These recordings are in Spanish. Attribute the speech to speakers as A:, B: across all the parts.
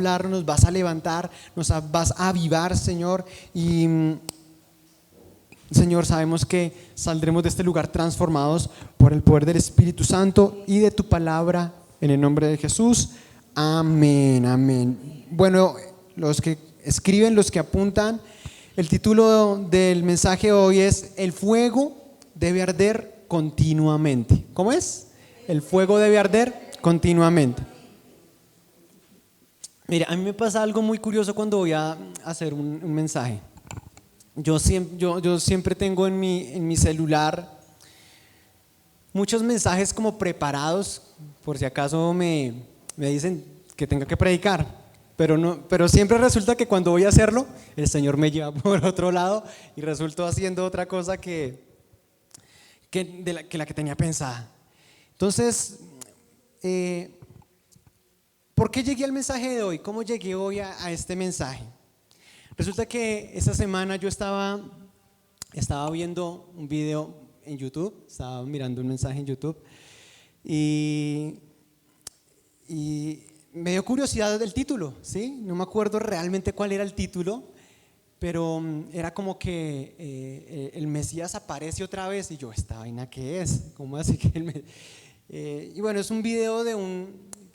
A: hablar, nos vas a levantar, vas a avivar, Señor. Y Señor, sabemos que saldremos de este lugar transformados por el poder del Espíritu Santo y de tu palabra, en el nombre de Jesús. Amén, amén. Bueno, los que escriben, los que apuntan, el título del mensaje hoy es: el fuego debe arder continuamente. ¿Cómo es? El fuego debe arder continuamente. Mira, a mí me pasa algo muy curioso cuando voy a hacer un mensaje. Yo siempre tengo en mi celular muchos mensajes como preparados, por si acaso me dicen que tenga que predicar, pero siempre resulta que cuando voy a hacerlo, el Señor me lleva por otro lado y resulto haciendo otra cosa que la que tenía pensada. Entonces, ¿por qué llegué al mensaje de hoy? ¿Cómo llegué hoy a este mensaje? Resulta que esta semana yo estaba viendo un video en YouTube, estaba mirando un mensaje en YouTube y me dio curiosidad del título, ¿sí? No me acuerdo realmente cuál era el título, pero era como que el Mesías aparece otra vez y yo, ¿esta vaina qué es? ¿Cómo así que y bueno, es un video de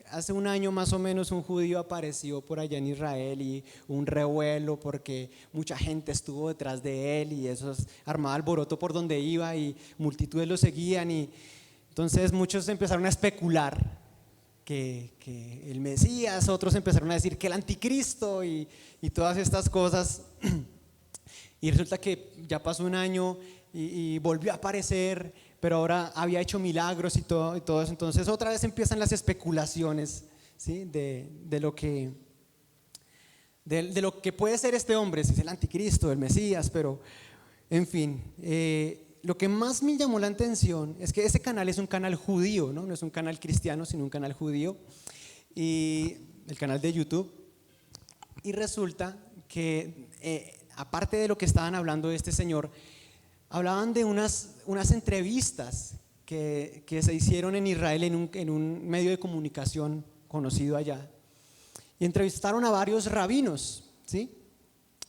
A: hace un año más o menos un judío apareció por allá en Israel y un revuelo porque mucha gente estuvo detrás de él y eso armaba alboroto por donde iba y multitudes lo seguían, y entonces muchos empezaron a especular que el Mesías, otros empezaron a decir que el anticristo y todas estas cosas. Y resulta que ya pasó un año y volvió a aparecer, pero ahora había hecho milagros y todo eso. Entonces otra vez empiezan las especulaciones, ¿sí? de lo que puede ser este hombre, si es el anticristo, el Mesías, pero en fin. Lo que más me llamó la atención es que ese canal es un canal judío, no es un canal cristiano, sino un canal judío, y el canal de YouTube. Y resulta que aparte de lo que estaban hablando de este señor, hablaban de unas entrevistas que se hicieron en Israel en un medio de comunicación conocido allá, y entrevistaron a varios rabinos, ¿sí?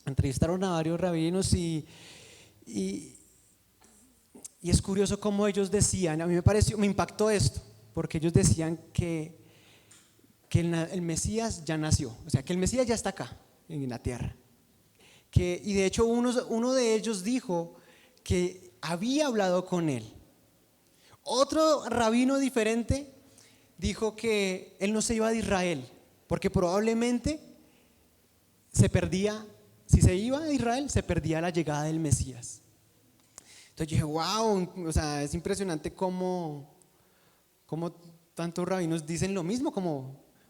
A: Entrevistaron a varios rabinos y es curioso cómo ellos decían, a mí me impactó esto, porque ellos decían que el Mesías ya nació, o sea, que el Mesías ya está acá en la tierra, y de hecho uno de ellos dijo que había hablado con él. Otro rabino diferente dijo que él no se iba de Israel porque probablemente se perdía, si se iba de Israel se perdía la llegada del Mesías. Entonces yo dije, wow, o sea, es impresionante cómo tantos rabinos dicen lo mismo,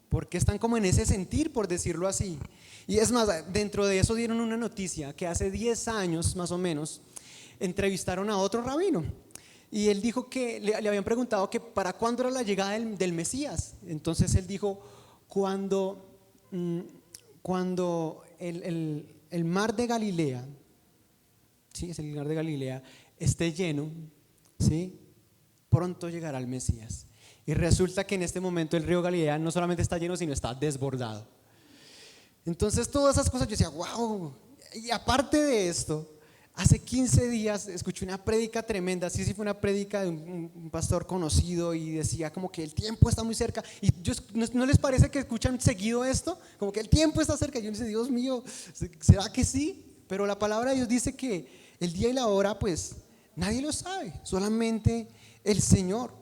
A: porque están como en ese sentir, por decirlo así. Y es más, dentro de eso dieron una noticia que hace 10 años más o menos entrevistaron a otro rabino y él dijo que le habían preguntado que para cuándo era la llegada del Mesías. Entonces él dijo, cuando el mar de Galilea, ¿sí? Es el mar de Galilea, esté lleno, ¿sí? Pronto llegará el Mesías. Y resulta que en este momento el río Galilea no solamente está lleno, sino está desbordado. Entonces todas esas cosas yo decía, wow. Y aparte de esto, hace 15 días escuché una prédica tremenda, sí fue una prédica de un pastor conocido, y decía como que el tiempo está muy cerca. Y ¿no les parece que escuchan seguido esto? Como que el tiempo está cerca. Yo dice, Dios mío, ¿será que sí? Pero la palabra de Dios dice que el día y la hora pues nadie lo sabe, solamente el Señor.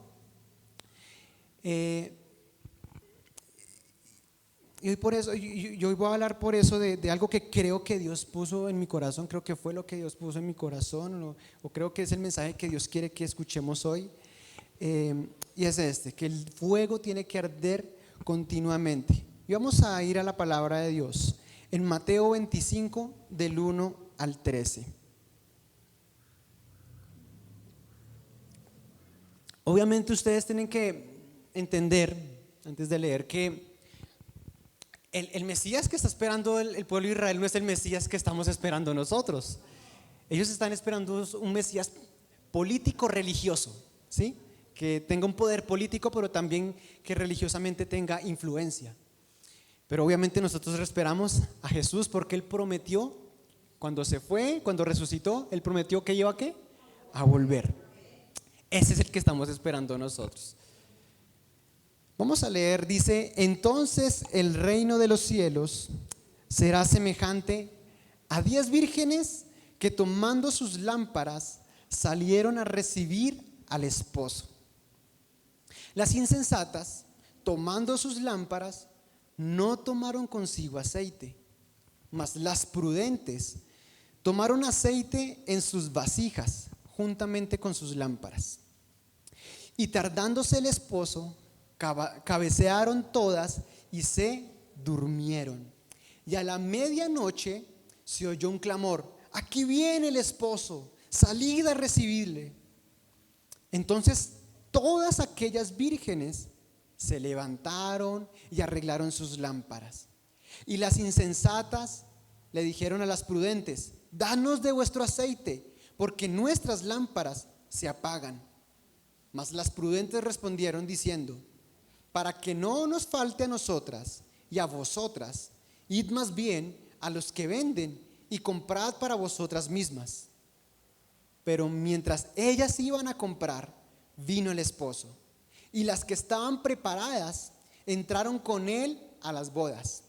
A: Y por eso, yo voy a hablar por eso de algo que creo que Dios puso en mi corazón, creo que fue lo que Dios puso en mi corazón, o creo que es el mensaje que Dios quiere que escuchemos hoy, y es que el fuego tiene que arder continuamente. Y vamos a ir a la palabra de Dios en Mateo 25 del 1 al 13. Obviamente ustedes tienen que entender, antes de leer, que el Mesías que está esperando el pueblo de Israel no es el Mesías que estamos esperando nosotros. Ellos están esperando un Mesías político religioso, ¿sí? Que tenga un poder político, pero también que religiosamente tenga influencia. Pero obviamente nosotros esperamos a Jesús porque Él prometió, cuando se fue, cuando resucitó, Él prometió que iba ¿a qué? A volver. Ese es el que estamos esperando nosotros. Vamos a leer, dice: entonces el reino de los cielos será semejante a 10 vírgenes que tomando sus lámparas salieron a recibir al esposo. Las insensatas, tomando sus lámparas, no tomaron consigo aceite, mas las prudentes tomaron aceite en sus vasijas juntamente con sus lámparas. Y tardándose el esposo, cabecearon todas y se durmieron. Y a la medianoche se oyó un clamor: aquí viene el esposo, salid a recibirle. Entonces todas aquellas vírgenes se levantaron y arreglaron sus lámparas. Y las insensatas le dijeron a las prudentes: danos de vuestro aceite, porque nuestras lámparas se apagan. Mas las prudentes respondieron diciendo: para que no nos falte a nosotras y a vosotras, id más bien a los que venden y comprad para vosotras mismas. Pero mientras ellas iban a comprar, vino el esposo, y las que estaban preparadas entraron con él a las bodas.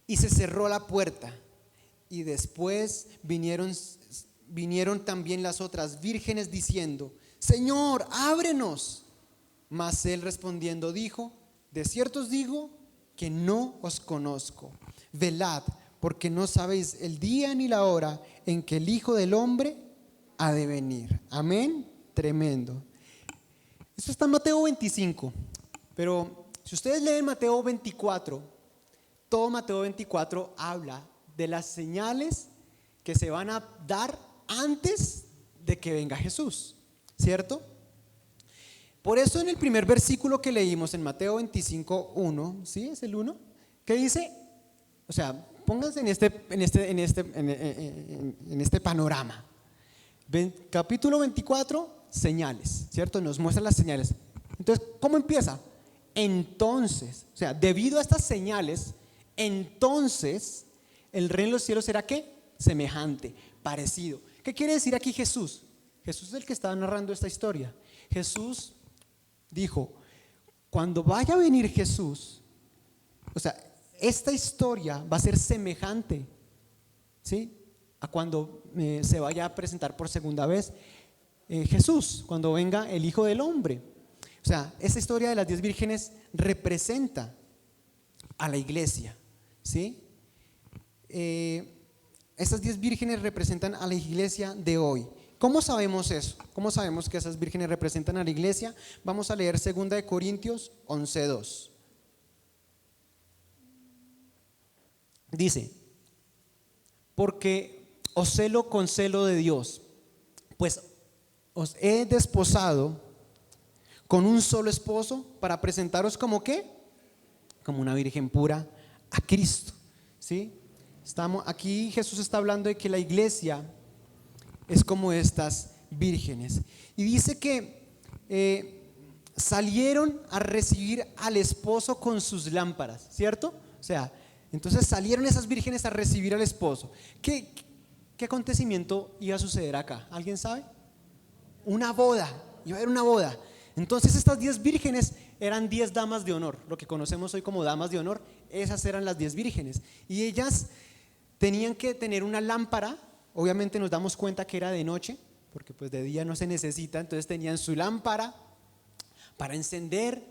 A: Y se cerró la puerta, y después vinieron también las otras vírgenes diciendo: Señor, ábrenos. Mas él respondiendo dijo: de cierto os digo que no os conozco. Velad, porque no sabéis el día ni la hora en que el Hijo del Hombre ha de venir. Amén. Tremendo. Esto está en Mateo 25, pero si ustedes leen Mateo 24, todo Mateo 24 habla de las señales que se van a dar antes de que venga Jesús, ¿cierto? Por eso en el primer versículo que leímos en Mateo 25, 1, ¿sí? Es el 1, que dice, o sea, pónganse en este panorama. Capítulo 24, señales, ¿cierto? Nos muestra las señales. Entonces, ¿cómo empieza? Entonces, o sea, debido a estas señales, entonces el reino de los cielos será ¿qué? Semejante, parecido. ¿Qué quiere decir aquí Jesús? Jesús es el que está narrando esta historia. Jesús dijo: cuando vaya a venir Jesús, o sea, esta historia va a ser semejante, ¿sí? A cuando se vaya a presentar por segunda vez Jesús, cuando venga el Hijo del Hombre. O sea, esta historia de las 10 vírgenes representa a la iglesia, ¿sí? Estas 10 vírgenes representan a la iglesia de hoy. ¿Cómo sabemos eso? ¿Cómo sabemos que esas vírgenes representan a la iglesia? Vamos a leer 2 Corintios 11:2. Dice: porque os celo con celo de Dios, pues os he desposado con un solo esposo para presentaros como ¿qué? Como una virgen pura a Cristo, ¿sí? Aquí Jesús está hablando de que la iglesia es como estas vírgenes. Y dice que salieron a recibir al esposo con sus lámparas, ¿cierto? O sea, entonces salieron esas vírgenes a recibir al esposo. ¿Qué acontecimiento iba a suceder acá? ¿Alguien sabe? Una boda, iba a haber una boda. Entonces estas 10 vírgenes eran 10 damas de honor, lo que conocemos hoy como damas de honor. Esas eran las 10 vírgenes. Y ellas tenían que tener una lámpara. Obviamente nos damos cuenta que era de noche, porque pues de día no se necesita. Entonces tenían su lámpara para encender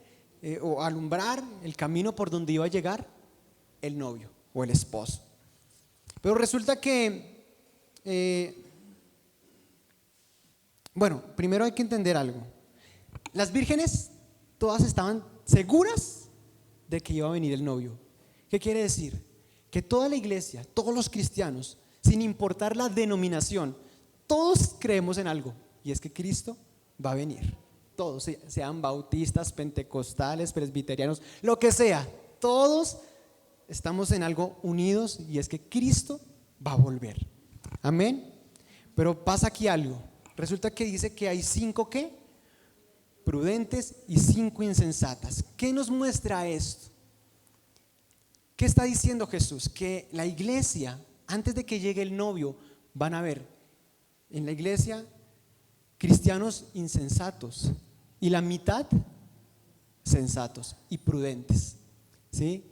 A: o alumbrar el camino por donde iba a llegar el novio o el esposo. Pero resulta que bueno, primero hay que entender algo. Las vírgenes todas estaban seguras de que iba a venir el novio. ¿Qué quiere decir? Que toda la iglesia, todos los cristianos, sin importar la denominación, todos creemos en algo, y es que Cristo va a venir. Todos, sean bautistas, pentecostales, presbiterianos, lo que sea, todos estamos en algo unidos, y es que Cristo va a volver. Amén. Pero pasa aquí algo. Resulta que dice que hay 5 ¿qué? Prudentes y 5 insensatas. ¿Qué nos muestra esto? ¿Qué está diciendo Jesús? Que la iglesia, antes de que llegue el novio, van a ver en la iglesia cristianos insensatos y la mitad sensatos y prudentes, ¿sí?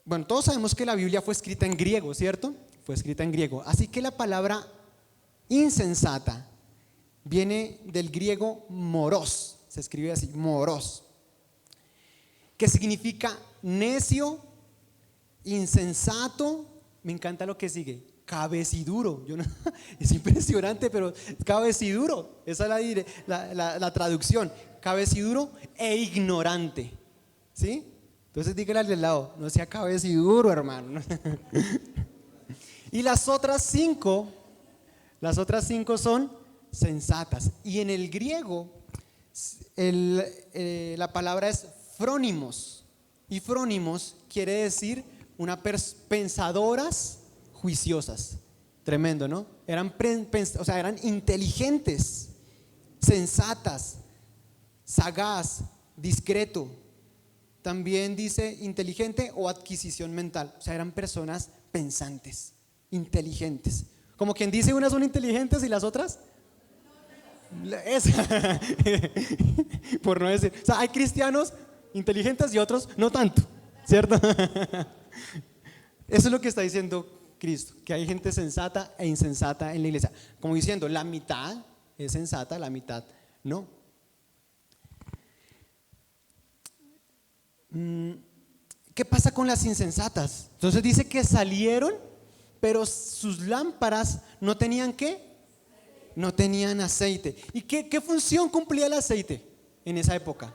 A: Bueno, todos sabemos que la Biblia fue escrita en griego, ¿cierto? Fue escrita en griego. Así que la palabra insensata viene del griego moros, se escribe así, moros, que significa necio, insensato. Me encanta lo que sigue, cabeciduro. Es impresionante, pero cabeciduro, esa es la traducción, cabeciduro e ignorante, ¿sí? Entonces dígale al del lado, no sea cabeciduro, hermano. Y las otras cinco son sensatas. Y en el griego la palabra es frónimos. Y frónimos quiere decir pensadoras juiciosas. Tremendo, ¿no? Eran inteligentes, sensatas, sagaz, discreto. También dice inteligente o adquisición mental. O sea, eran personas pensantes, inteligentes. Como quien dice, unas son inteligentes y las otras por no decir, o sea, hay cristianos inteligentes y otros no tanto, ¿cierto? Eso es lo que está diciendo Cristo, que hay gente sensata e insensata en la iglesia. Como diciendo, la mitad es sensata, la mitad no. ¿Qué pasa con las insensatas? Entonces dice que salieron, pero sus lámparas no tenían ¿qué? No tenían aceite. ¿Y qué función cumplía el aceite en esa época?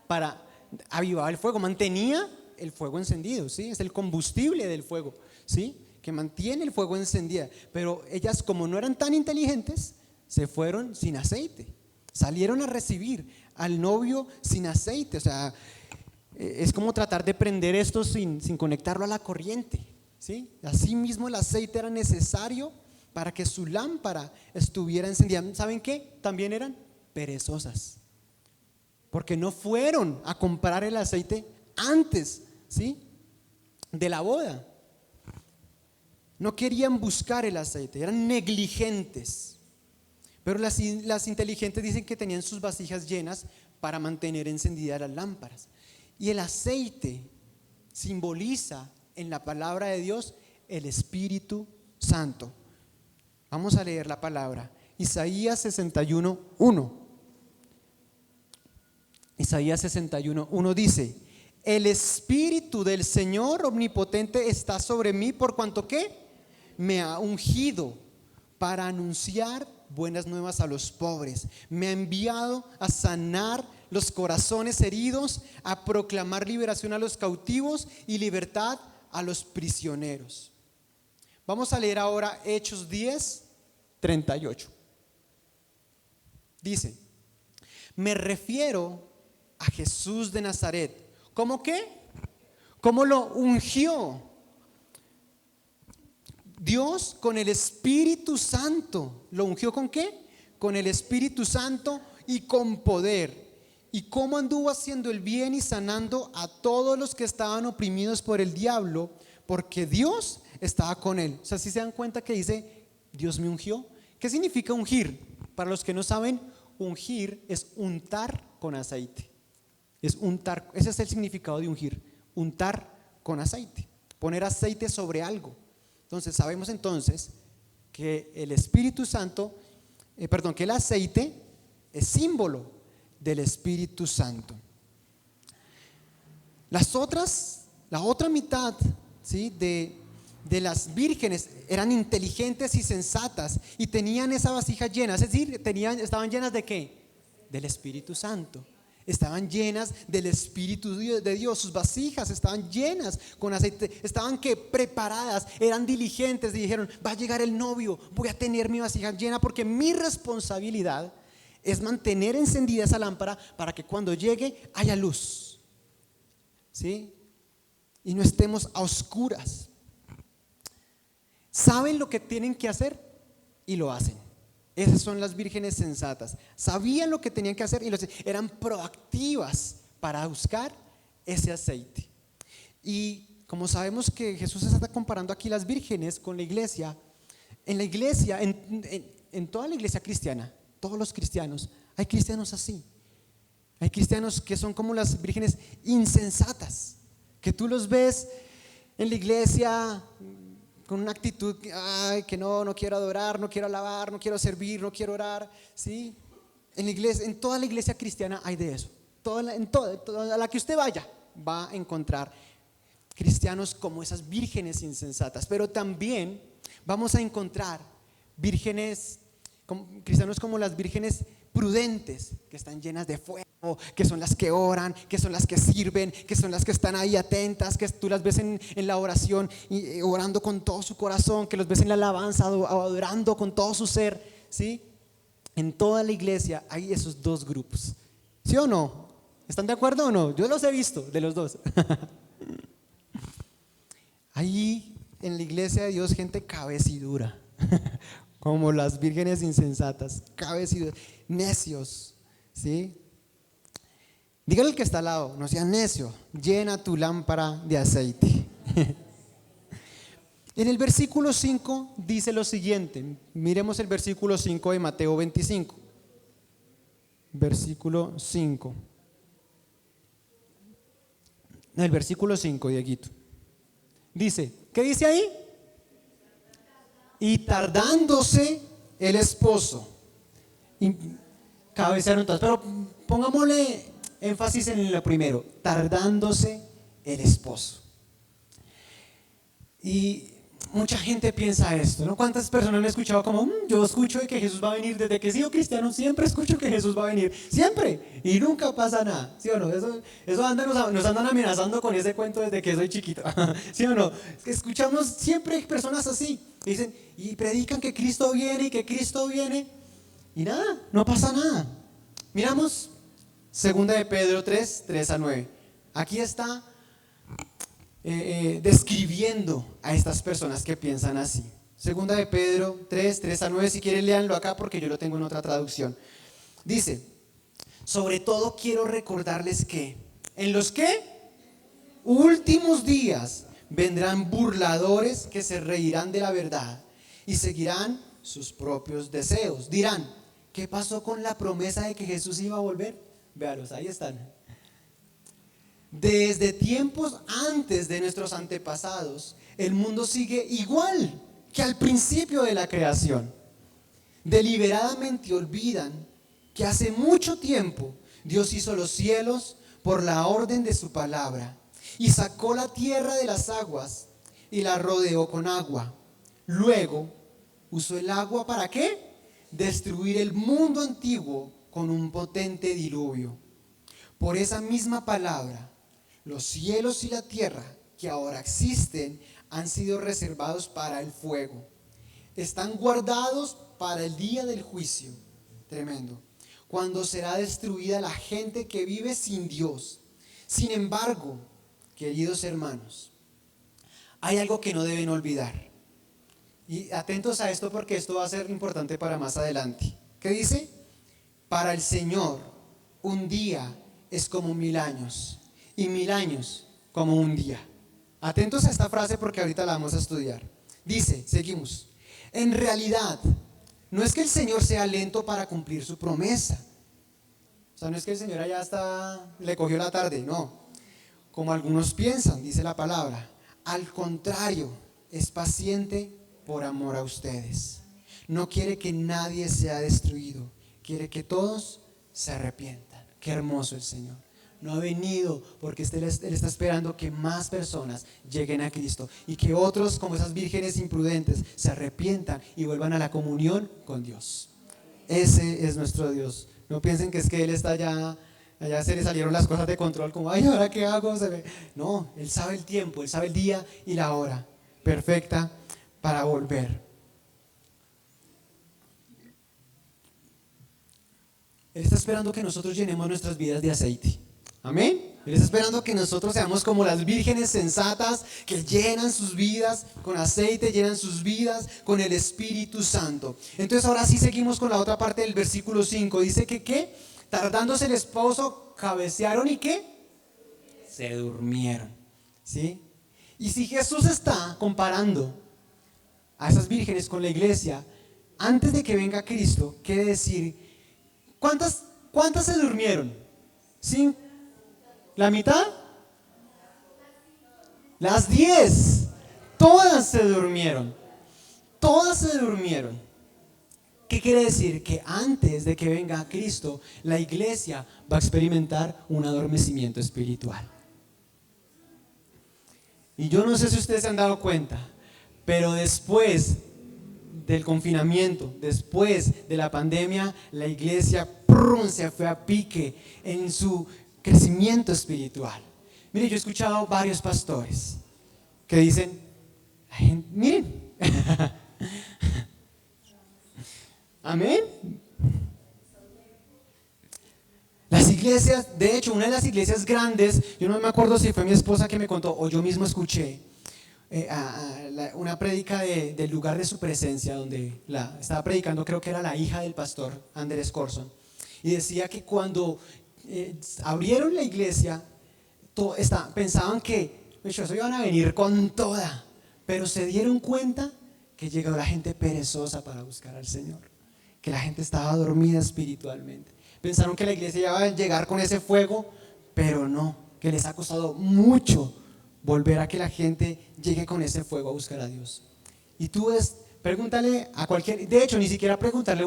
A: Para avivar el fuego, mantenía el fuego encendido, ¿sí? Es el combustible del fuego, ¿sí? Que mantiene el fuego encendido. Pero ellas, como no eran tan inteligentes, se fueron sin aceite. Salieron a recibir al novio sin aceite. O sea, es como tratar de prender esto sin conectarlo a la corriente, ¿sí? Así mismo el aceite era necesario para que su lámpara estuviera encendida. ¿Saben qué? También eran perezosas, porque no fueron a comprar el aceite antes, ¿sí? de la boda. No querían buscar el aceite, eran negligentes. Pero las inteligentes dicen que tenían sus vasijas llenas para mantener encendidas las lámparas. Y el aceite simboliza en la palabra de Dios el Espíritu Santo. Vamos a leer la palabra. Isaías 61:1. Isaías 61:1 dice: el Espíritu del Señor omnipotente está sobre mí, por cuanto que me ha ungido para anunciar buenas nuevas a los pobres. Me ha enviado a sanar los corazones heridos, a proclamar liberación a los cautivos y libertad a los prisioneros. Vamos a leer ahora Hechos 10:38. Dice: me refiero a Jesús de Nazaret. ¿Cómo qué? ¿Cómo lo ungió Dios con el Espíritu Santo? ¿Lo ungió con qué? Con el Espíritu Santo y con poder. ¿Y cómo anduvo haciendo el bien y sanando a todos los que estaban oprimidos por el diablo? Porque Dios estaba con él. O sea, si se dan cuenta que dice Dios me ungió. ¿Qué significa ungir? Para los que no saben, ungir es untar con aceite. Es untar, ese es el significado de ungir, untar con aceite, poner aceite sobre algo. Entonces sabemos entonces que el Espíritu Santo, que el aceite es símbolo del Espíritu Santo. La otra mitad, ¿sí? de las vírgenes eran inteligentes y sensatas y tenían esa vasija llena, es decir, estaban llenas ¿de qué? Del Espíritu Santo. Estaban llenas del Espíritu de Dios. Sus vasijas estaban llenas con aceite. Estaban que preparadas, eran diligentes y dijeron: va a llegar el novio, voy a tener mi vasija llena, porque mi responsabilidad es mantener encendida esa lámpara para que cuando llegue haya luz, ¿sí? Y no estemos a oscuras. Saben lo que tienen que hacer y lo hacen. Esas son las vírgenes sensatas. Sabían lo que tenían que hacer y eran proactivas para buscar ese aceite. Y como sabemos que Jesús está comparando aquí las vírgenes con la iglesia, en la iglesia, en toda la iglesia cristiana, todos los cristianos, hay cristianos así. Hay cristianos que son como las vírgenes insensatas, que tú los ves en la iglesia con una actitud, ay, que no quiero adorar, no quiero alabar, no quiero servir, no quiero orar, ¿sí? En la iglesia, en toda la iglesia cristiana hay de eso. En toda la que usted vaya va a encontrar cristianos como esas vírgenes insensatas, pero también vamos a encontrar cristianos como las vírgenes prudentes, que están llenas de fuego, que son las que oran, que son las que sirven, que son las que están ahí atentas, que tú las ves en la oración y orando con todo su corazón, que los ves en la alabanza adorando con todo su ser, ¿sí? En toda la iglesia hay esos dos grupos, ¿sí o no? ¿Están de acuerdo o no? Yo los he visto de los dos. Hay en la iglesia de Dios gente cabecidura, como las vírgenes insensatas, cabeciduras, necios, ¿sí? Dígale al que está al lado, no sea necio, llena tu lámpara de aceite. En el versículo 5 dice lo siguiente, miremos el versículo 5 de Mateo 25. Versículo 5. El versículo 5, Dieguito. Dice, ¿qué dice ahí? Y tardándose el esposo. Cabecearon todas, pero pongámosle énfasis en lo primero, tardándose el esposo. Y mucha gente piensa esto, ¿no? ¿Cuántas personas han escuchado como, yo escucho de que Jesús va a venir, desde que he sido cristiano siempre escucho que Jesús va a venir, siempre, y nunca pasa nada, ¿sí o no? Eso nos andan amenazando con ese cuento desde que soy chiquito, ¿sí o no? Es que escuchamos siempre personas así, dicen, y predican que Cristo viene y que Cristo viene, y nada, no pasa nada. Miramos 2 de Pedro 3:3-9, aquí está describiendo a estas personas que piensan así. 2 de Pedro 3:3-9, si quieren léanlo acá porque yo lo tengo en otra traducción. Dice, sobre todo quiero recordarles que en los que últimos días vendrán burladores que se reirán de la verdad y seguirán sus propios deseos. Dirán, ¿qué pasó con la promesa de que Jesús iba a volver? Véalos, ahí están. Desde tiempos antes de nuestros antepasados, el mundo sigue igual que al principio de la creación. Deliberadamente olvidan que hace mucho tiempo Dios hizo los cielos por la orden de su palabra y sacó la tierra de las aguas y la rodeó con agua. Luego usó el agua ¿para qué? Destruir el mundo antiguo con un potente diluvio. Por esa misma palabra, los cielos y la tierra que ahora existen han sido reservados para el fuego. Están guardados para el día del juicio. Tremendo. Cuando será destruida la gente que vive sin Dios. Sin embargo, queridos hermanos, hay algo que no deben olvidar. Y atentos a esto porque esto va a ser importante para más adelante. ¿Qué dice? Para el Señor, un día es como 1000 años. Y 1000 años como un día. Atentos a esta frase porque ahorita la vamos a estudiar. Dice, seguimos. En realidad, no es que el Señor sea lento para cumplir su promesa. O sea, no es que el Señor allá le cogió la tarde, no. Como algunos piensan, dice la palabra. Al contrario, es paciente por amor a ustedes. No quiere que nadie sea destruido. Quiere que todos se arrepientan. Qué hermoso el Señor. No ha venido porque Él está esperando que más personas lleguen a Cristo y que otros, como esas vírgenes imprudentes, se arrepientan y vuelvan a la comunión con Dios. Ese es nuestro Dios. No piensen que es que Él está allá se le salieron las cosas de control, como, ay, ¿ahora qué hago? No, Él sabe el tiempo, Él sabe el día y la hora perfecta para volver. Él está esperando que nosotros llenemos nuestras vidas de aceite. Amén. Él está esperando que nosotros seamos como las vírgenes sensatas que llenan sus vidas con aceite, llenan sus vidas con el Espíritu Santo. Entonces ahora sí seguimos con la otra parte del versículo 5. Dice que ¿qué? Tardándose el esposo, cabecearon y ¿qué? se durmieron, ¿sí? Y si Jesús está comparando a esas vírgenes con la iglesia, antes de que venga Cristo, quiere decir, ¿cuántas se durmieron? ¿Sí? ¿La mitad? Las 10. Todas se durmieron. Todas se durmieron. ¿Qué quiere decir? Que antes de que venga Cristo, la iglesia va a experimentar un adormecimiento espiritual. Y yo no sé si ustedes se han dado cuenta, pero después del confinamiento, después de la pandemia, la iglesia se fue a pique en su crecimiento espiritual. Mire, yo he escuchado varios pastores que dicen, miren, amén. Las iglesias, de hecho, una de las iglesias grandes, yo no me acuerdo si fue mi esposa que me contó o yo mismo escuché una prédica del lugar de su presencia, donde estaba predicando, creo que era la hija del pastor Andrés Corson, y decía que cuando abrieron la iglesia, pensaban que ellos iban a venir con toda, pero se dieron cuenta que llegó la gente perezosa para buscar al Señor, que la gente estaba dormida espiritualmente. Pensaron que la iglesia iba a llegar con ese fuego, pero no, que les ha costado mucho volver a que la gente llegue con ese fuego a buscar a Dios. Y tú pregúntale a cualquier, de hecho ni siquiera preguntarle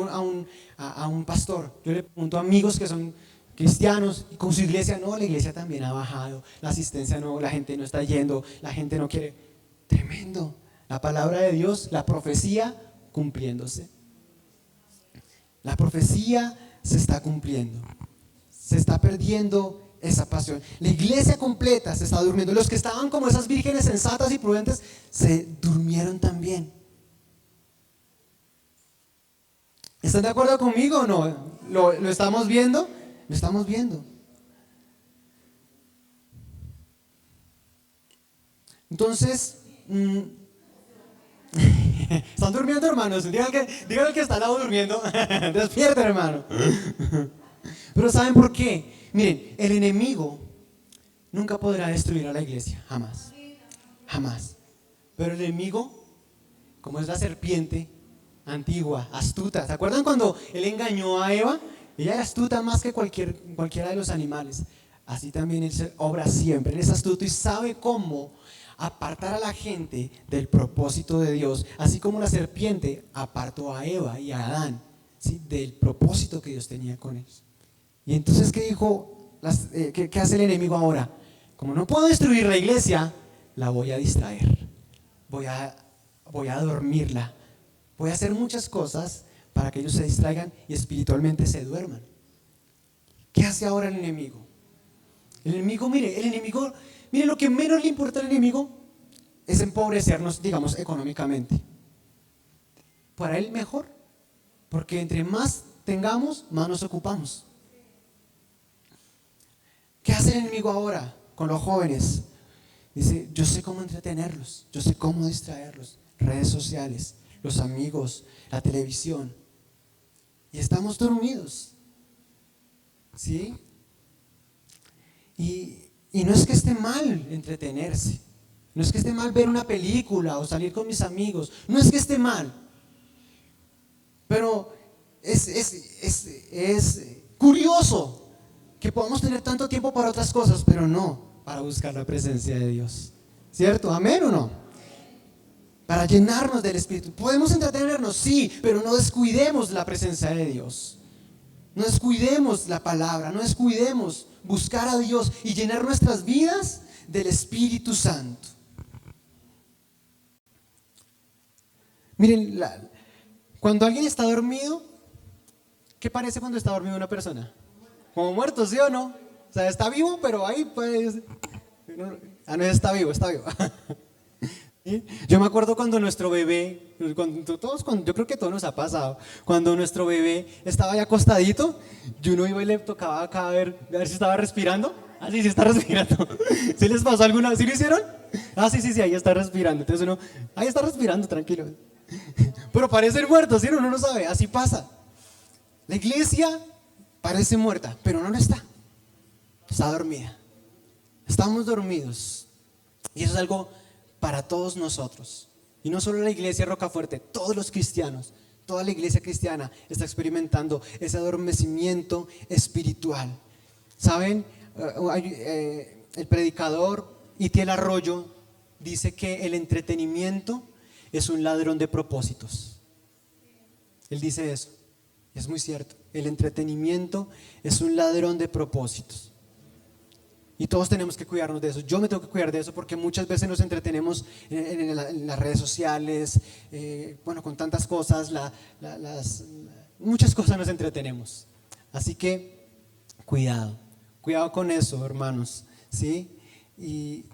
A: a un pastor, yo le pregunto a amigos que son cristianos y con su iglesia, no, la iglesia también ha bajado, la asistencia no, la gente no está yendo, la gente no quiere. Tremendo, la palabra de Dios, la profecía cumpliéndose. La profecía se está cumpliendo, se está perdiendo esa pasión. La iglesia completa se está durmiendo. Los que estaban como esas vírgenes sensatas y prudentes se durmieron también. ¿Están de acuerdo conmigo o no? ¿Lo estamos viendo? Lo estamos viendo. Entonces, ¿están durmiendo, hermanos? Digan que está al lado durmiendo. Despierta, hermano. Pero ¿saben por qué? Miren, el enemigo nunca podrá destruir a la iglesia, jamás, jamás. Pero el enemigo, como es la serpiente antigua, astuta, ¿se acuerdan cuando él engañó a Eva? Ella era astuta más que cualquiera de los animales. Así también él obra siempre, él es astuto y sabe cómo apartar a la gente del propósito de Dios, así como la serpiente apartó a Eva y a Adán, ¿sí?, del propósito que Dios tenía con ellos. Y entonces, ¿qué dijo? ¿Qué hace el enemigo ahora? Como no puedo destruir la iglesia, la voy a distraer, voy a dormirla, voy a hacer muchas cosas para que ellos se distraigan y espiritualmente se duerman. ¿Qué hace ahora el enemigo? El enemigo, mire, lo que menos le importa al enemigo es empobrecernos, digamos, económicamente. Para él mejor, porque entre más tengamos, más nos ocupamos. ¿Qué hace el enemigo ahora con los jóvenes? Dice, yo sé cómo entretenerlos, yo sé cómo distraerlos. Redes sociales, los amigos, la televisión. Y estamos dormidos, ¿sí? Y no es que esté mal entretenerse, no es que esté mal ver una película o salir con mis amigos, no es que esté mal, pero es curioso que podamos tener tanto tiempo para otras cosas, pero no para buscar la presencia de Dios, ¿cierto? ¿Amén o no? Para llenarnos del Espíritu. Podemos entretenernos, sí, pero no descuidemos la presencia de Dios, no descuidemos la palabra, no descuidemos buscar a Dios y llenar nuestras vidas del Espíritu Santo. Miren, cuando alguien está dormido, ¿qué parece cuando está dormido una persona? Como muerto, ¿sí o no? O sea, está vivo, pero ahí pues... no está vivo, está vivo. ¿Sí? Yo me acuerdo cuando nuestro bebé, yo creo que todo nos ha pasado, cuando nuestro bebé estaba ahí acostadito, y uno iba y le tocaba acá a ver si estaba respirando. Ah, sí, sí está respirando. ¿Sí les pasó alguna vez? ¿Sí lo hicieron? Ah, sí, ahí está respirando. Entonces uno, ahí está respirando, tranquilo. Pero parece muerto, ¿sí? Uno no sabe, así pasa. La iglesia parece muerta, pero no lo está. Está dormida. Estamos dormidos. Y eso es algo para todos nosotros. Y no solo la iglesia Rocafuerte, todos los cristianos, toda la iglesia cristiana está experimentando ese adormecimiento espiritual. ¿Saben? El predicador Itiel Arroyo dice que el entretenimiento es un ladrón de propósitos. Él dice eso. Es muy cierto. El entretenimiento es un ladrón de propósitos. Y todos tenemos que cuidarnos de eso. Yo me tengo que cuidar de eso porque muchas veces nos entretenemos en las redes sociales, con tantas cosas, muchas cosas nos entretenemos. Así que cuidado con eso, hermanos, ¿sí? Y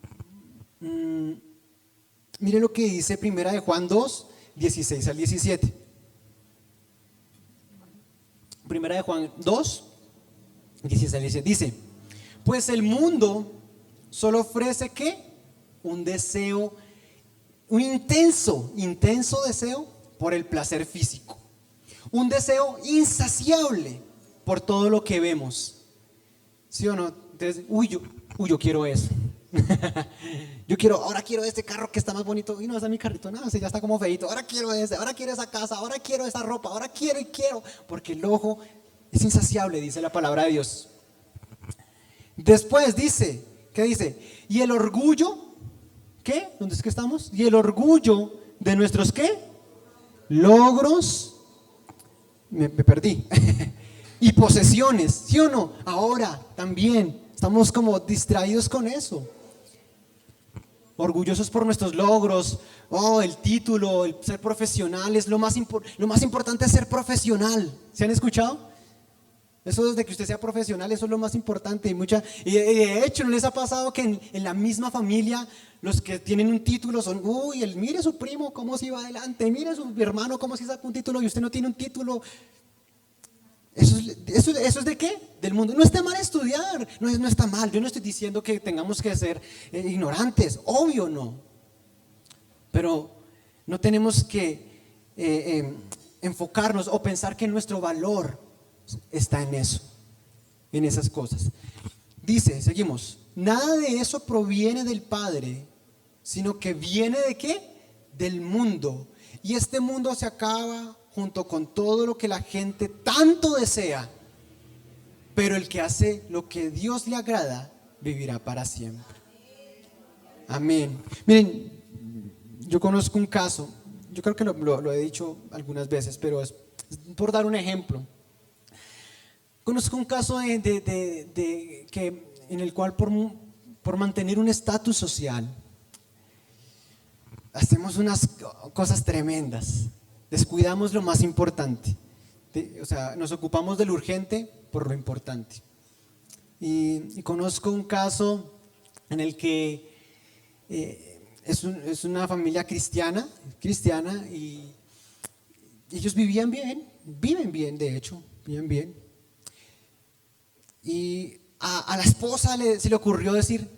A: mire lo que dice Primera de Juan 2, 16 al 17. Primera de Juan 2, 16 al 17. Dice: pues el mundo solo ofrece ¿qué? Un deseo, un intenso deseo por el placer físico. Un deseo insaciable por todo lo que vemos. ¿Sí o no? Entonces, yo quiero eso. Ahora quiero este carro que está más bonito. Y no, ese es mi carrito, no, ese ya está como feito. Ahora quiero ese, ahora quiero esa casa, ahora quiero esa ropa, ahora quiero. Porque el ojo es insaciable, dice la palabra de Dios. Después dice, ¿qué dice? Y el orgullo, ¿qué? ¿Dónde es que estamos? Y el orgullo de nuestros, ¿qué? Logros, me perdí. Y posesiones, ¿sí o no? Ahora también estamos como distraídos con eso. Orgullosos por nuestros logros, el título, el ser profesional es lo más importante es ser profesional. ¿Se han escuchado? Eso desde que usted sea profesional, eso es lo más importante. Y de hecho, ¿no les ha pasado que en la misma familia los que tienen un título son, mire su primo cómo se iba adelante, mire su hermano cómo se sacó un título y usted no tiene un título? ¿Eso es de qué? Del mundo. No está mal estudiar, no está mal. Yo no estoy diciendo que tengamos que ser ignorantes, obvio no. Pero no tenemos que enfocarnos o pensar que nuestro valor está en eso, en esas cosas. Dice, seguimos: nada de eso proviene del Padre, sino que viene ¿de qué? Del mundo. Y este mundo se acaba junto con todo lo que la gente tanto desea, pero el que hace lo que Dios le agrada vivirá para siempre. Amén. Miren, yo conozco un caso, yo creo que lo he dicho algunas veces, pero es por dar un ejemplo. Conozco un caso en el cual por mantener un estatus social hacemos unas cosas tremendas, descuidamos lo más importante, nos ocupamos de lo urgente por lo importante. Y conozco un caso en el que es una familia cristiana y ellos viven bien, de hecho, viven bien. Y a la esposa se le ocurrió decir: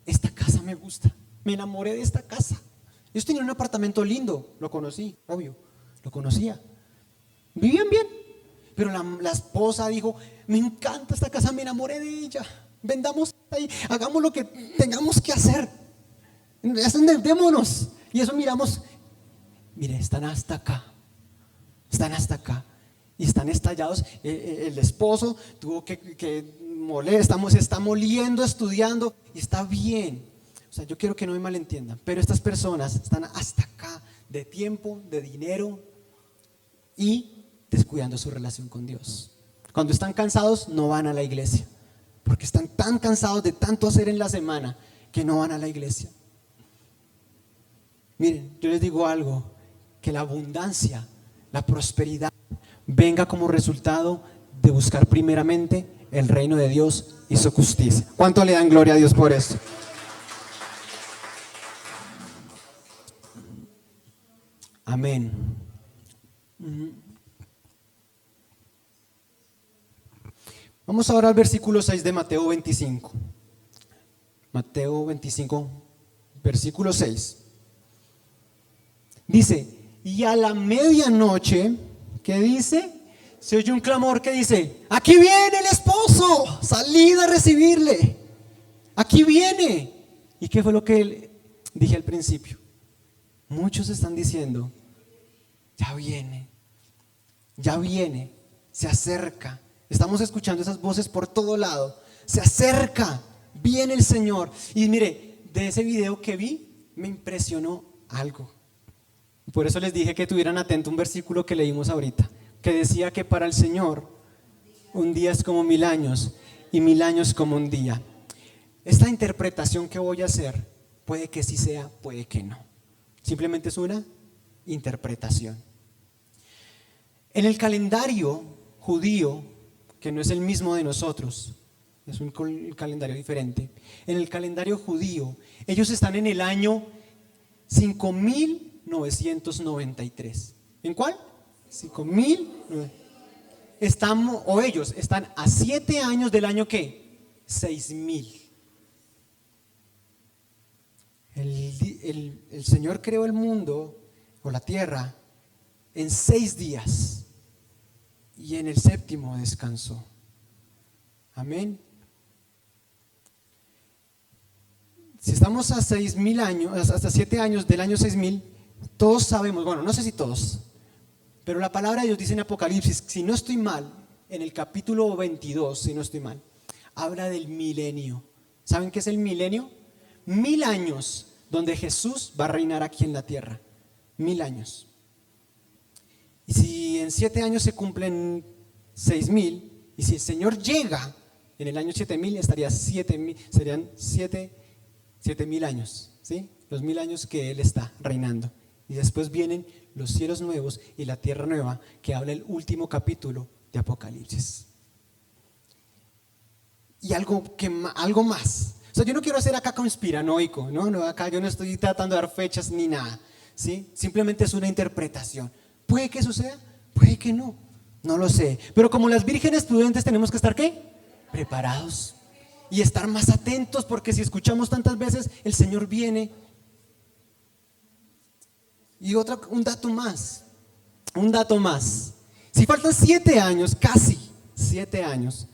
A: esta casa me gusta, me enamoré de esta casa. Ellos tenían un apartamento lindo, lo conocí, obvio, lo conocía. Vivían bien, pero la esposa dijo: me encanta esta casa, me enamoré de ella, vendamos ahí, hagamos lo que tengamos que hacer, endeudémonos. Y eso miramos, mire, están hasta acá. Y están estallados. El esposo tuvo que moler, está moliendo, estudiando, y está bien. Yo quiero que no me malentiendan, pero estas personas están hasta acá de tiempo, de dinero y descuidando su relación con Dios. Cuando están cansados no van a la iglesia, porque están tan cansados de tanto hacer en la semana que no van a la iglesia. Miren, yo les digo algo, que la abundancia, la prosperidad venga como resultado de buscar primeramente el reino de Dios y su justicia. ¿Cuánto le dan gloria a Dios por eso? Amén. Vamos ahora al versículo 6 de Mateo 25. Mateo 25, versículo 6. Dice: y a la medianoche, ¿qué dice? Se oye un clamor que dice: aquí viene el esposo, salid a recibirle. aquí viene. ¿Y qué fue lo que dije al principio? Muchos están diciendo, ya viene, se acerca. Estamos escuchando esas voces por todo lado. Se acerca, viene el Señor. Y mire, de ese video que vi, me impresionó algo. Por eso les dije que tuvieran atento un versículo que leímos ahorita, que decía que para el Señor un día es como 1000 años y 1000 años como un día. Esta interpretación que voy a hacer puede que sí sea, puede que no. Simplemente es una interpretación. En el calendario judío, que no es el mismo de nosotros, es un calendario diferente. En el calendario judío, ellos están en el año 5993. ¿En cuál? 5000. Ellos están a 7 años del año ¿qué? 6000. El Señor creó el mundo o la tierra en 6 días y en el séptimo descansó. Amén. Si estamos a 6000 años, hasta 7 años del año 6000, todos sabemos, bueno, no sé si todos, pero la palabra de Dios dice en Apocalipsis, si no estoy mal, en el capítulo 22, si no estoy mal, habla del milenio. ¿Saben qué es el milenio? 1000 años donde Jesús va a reinar aquí en la tierra. 1000 años. Y si en 7 años se cumplen 6000, y si el Señor llega en el año 7000, serían 7000 años, ¿sí? Los 1000 años que Él está reinando. Y después vienen los cielos nuevos y la tierra nueva, que habla el último capítulo de Apocalipsis. Y algo más. O sea, yo no quiero hacer acá conspiranoico, no, acá yo no estoy tratando de dar fechas ni nada, ¿sí? Simplemente es una interpretación. Puede que suceda, puede que no, no lo sé. Pero como las vírgenes prudentes tenemos que estar ¿qué? Preparados y estar más atentos, porque si escuchamos tantas veces, el Señor viene. Y un dato más. Si faltan 7 años, casi 7 años,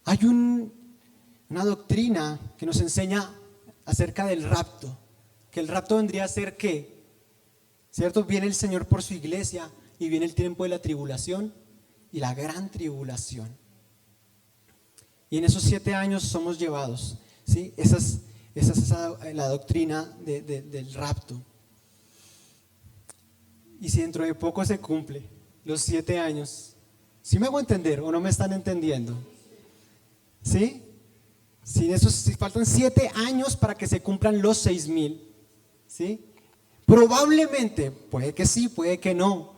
A: hay una doctrina que nos enseña acerca del rapto, que el rapto vendría a ser ¿qué? ¿Cierto? Viene el Señor por su iglesia y viene el tiempo de la tribulación y la gran tribulación. Y en esos 7 años somos llevados, ¿sí? Esa es la doctrina del rapto. Y si dentro de poco se cumple los 7 años, ¿sí me hago entender o no me están entendiendo? ¿Sí? Si faltan 7 años para que se cumplan los 6000, ¿sí? Probablemente, puede que sí, puede que no.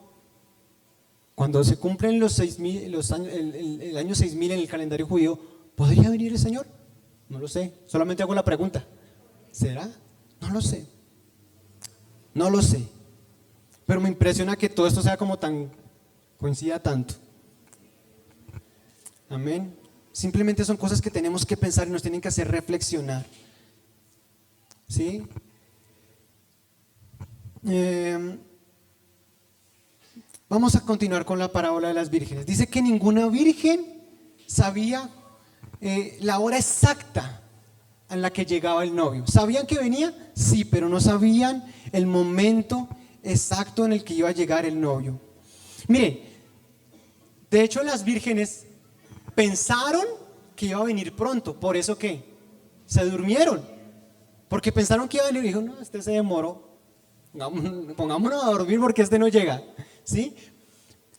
A: Cuando se cumplen los 6000, el año 6000 en el calendario judío, ¿podría venir el Señor? No lo sé, solamente hago la pregunta. ¿Será? No lo sé. No lo sé. Pero me impresiona que todo esto sea como coincida tanto. Amén. Simplemente son cosas que tenemos que pensar y nos tienen que hacer reflexionar. ¿Sí? Vamos a continuar con la parábola de las vírgenes. Dice que ninguna virgen sabía la hora exacta en la que llegaba el novio. ¿Sabían que venía? Sí, pero no sabían el momento exacto en el que iba a llegar el novio. Miren, de hecho las vírgenes pensaron que iba a venir pronto, por eso que se durmieron, porque pensaron que iba a venir y dijo, no, este se demoró, pongámonos a dormir porque este no llega, ¿sí?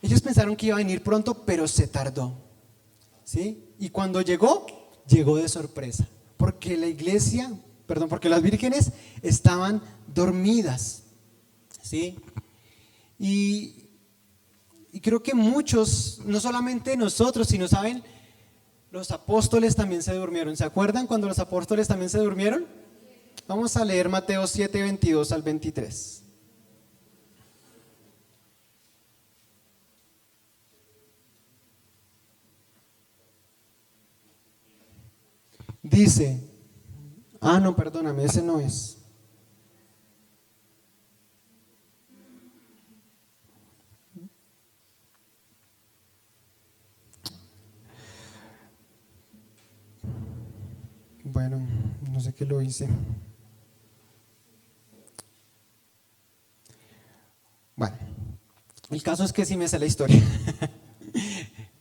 A: Ellos pensaron que iba a venir pronto, pero se tardó, ¿sí? Y cuando llegó de sorpresa, porque porque las vírgenes estaban dormidas, ¿sí? Y creo que muchos, no solamente nosotros, sino saben, los apóstoles también se durmieron. ¿Se acuerdan cuando los apóstoles también se durmieron? Vamos a leer Mateo 7, 22 al 23. Dice, no, perdóname, ese no es. que lo hice. Bueno, el caso es que sí me sé la historia.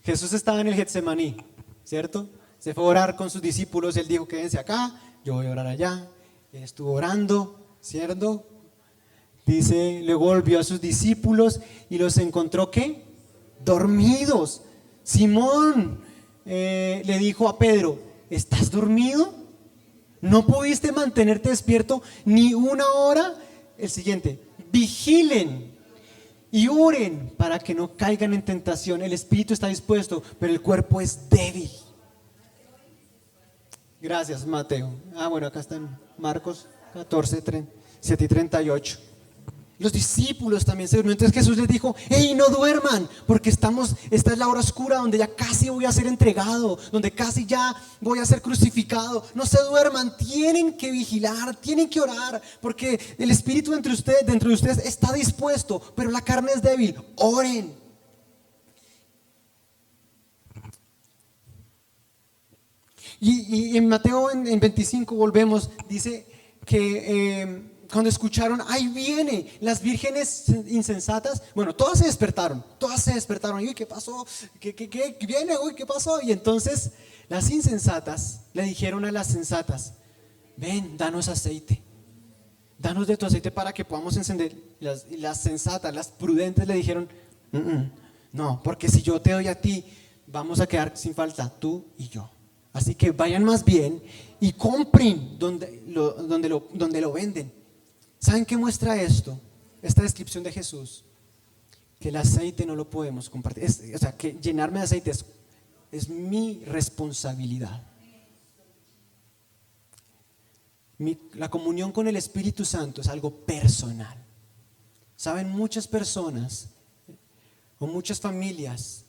A: Jesús estaba en el Getsemaní, ¿cierto? Se fue a orar con sus discípulos, él dijo, quédense acá, yo voy a orar allá. Él estuvo orando, ¿cierto? Dice, luego volvió a sus discípulos y los encontró, ¿qué? Dormidos. Simón le dijo a Pedro, ¿estás dormido? ¿No pudiste mantenerte despierto ni una hora? El siguiente, vigilen y oren para que no caigan en tentación. El espíritu está dispuesto, pero el cuerpo es débil. Gracias, Mateo. Bueno, acá están Marcos 14, 7 y 38. Los discípulos también se durmieron. Entonces Jesús les dijo, hey, no duerman, porque esta es la hora oscura donde ya casi voy a ser entregado, donde casi ya voy a ser crucificado. No se duerman, tienen que vigilar, tienen que orar, porque el espíritu dentro de ustedes está dispuesto, pero la carne es débil. Oren. Y en Mateo en 25 volvemos, dice que cuando escucharon, ahí viene, las vírgenes insensatas, bueno, todas se despertaron, y ¿qué pasó? ¿Qué viene? Uy, ¿qué pasó? Y entonces las insensatas le dijeron a las sensatas, ven, danos aceite, danos de tu aceite para que podamos encender. Y las sensatas, las prudentes le dijeron, no, porque si yo te doy a ti, vamos a quedar sin falta, tú y yo. Así que vayan más bien y compren donde lo venden. ¿Saben qué muestra esto? Esta descripción de Jesús, que el aceite no lo podemos compartir. O sea, que llenarme de aceite es mi responsabilidad. La comunión con el Espíritu Santo es algo personal. ¿Saben? Muchas personas o muchas familias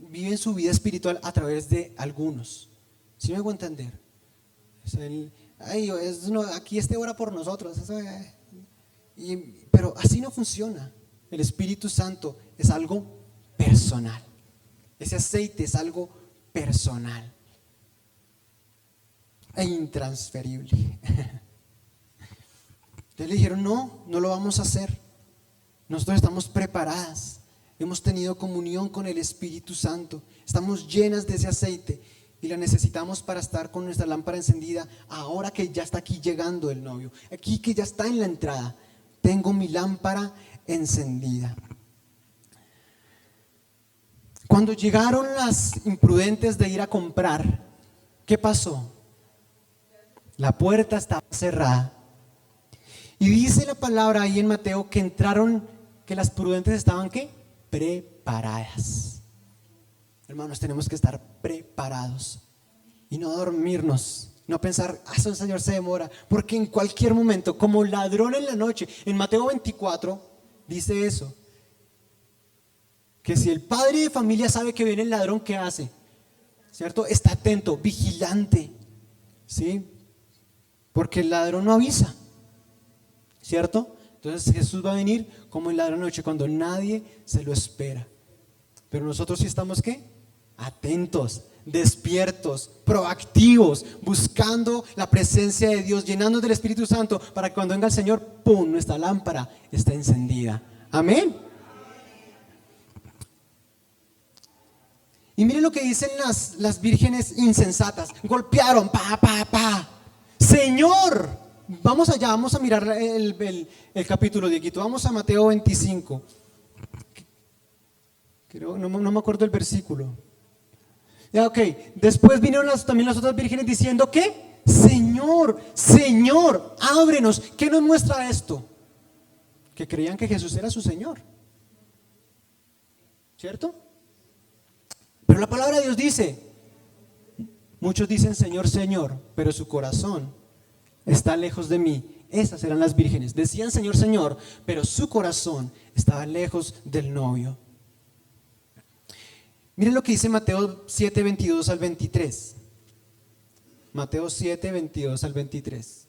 A: viven su vida espiritual a través de algunos. ¿Sí me hago entender? Aquí ora por nosotros. Pero así no funciona. El Espíritu Santo es algo personal. Ese aceite es algo personal e intransferible. Entonces le dijeron, no lo vamos a hacer. Nosotros estamos preparadas. Hemos tenido comunión con el Espíritu Santo. Estamos llenas de ese aceite y la necesitamos para estar con nuestra lámpara encendida. Ahora que ya está aquí llegando el novio, aquí que ya está en la entrada, tengo mi lámpara encendida. Cuando llegaron las imprudentes de ir a comprar, ¿qué pasó? La puerta estaba cerrada. Y dice la palabra ahí en Mateo que entraron, que las prudentes estaban ¿qué? Preparadas. Hermanos, tenemos que estar preparados y no dormirnos, no pensar, el Señor se demora, porque en cualquier momento, como ladrón en la noche, en Mateo 24 dice eso, que si el padre de familia sabe que viene el ladrón, ¿qué hace? ¿Cierto? Está atento, vigilante, ¿sí? Porque el ladrón no avisa, ¿cierto? Entonces Jesús va a venir como el ladrón de noche, cuando nadie se lo espera. Pero nosotros sí estamos ¿qué? Atentos, despiertos, proactivos, buscando la presencia de Dios, llenándonos del Espíritu Santo, para que cuando venga el Señor, ¡pum!, nuestra lámpara está encendida. Amén. Y miren lo que dicen las vírgenes insensatas. Golpearon, Señor. Vamos allá, vamos a mirar el capítulo, Dieguito. Vamos a Mateo 25. No me acuerdo el versículo. Ok, después vinieron también las otras vírgenes diciendo ¿qué? Señor, Señor, ábrenos. ¿Qué nos muestra esto? Que creían que Jesús era su Señor, ¿cierto? Pero la palabra de Dios dice, muchos dicen Señor, Señor, pero su corazón está lejos de mí. Esas eran las vírgenes, decían Señor, Señor, pero su corazón estaba lejos del novio. Miren lo que dice Mateo 7, 22 al 23. Mateo 7, 22 al 23.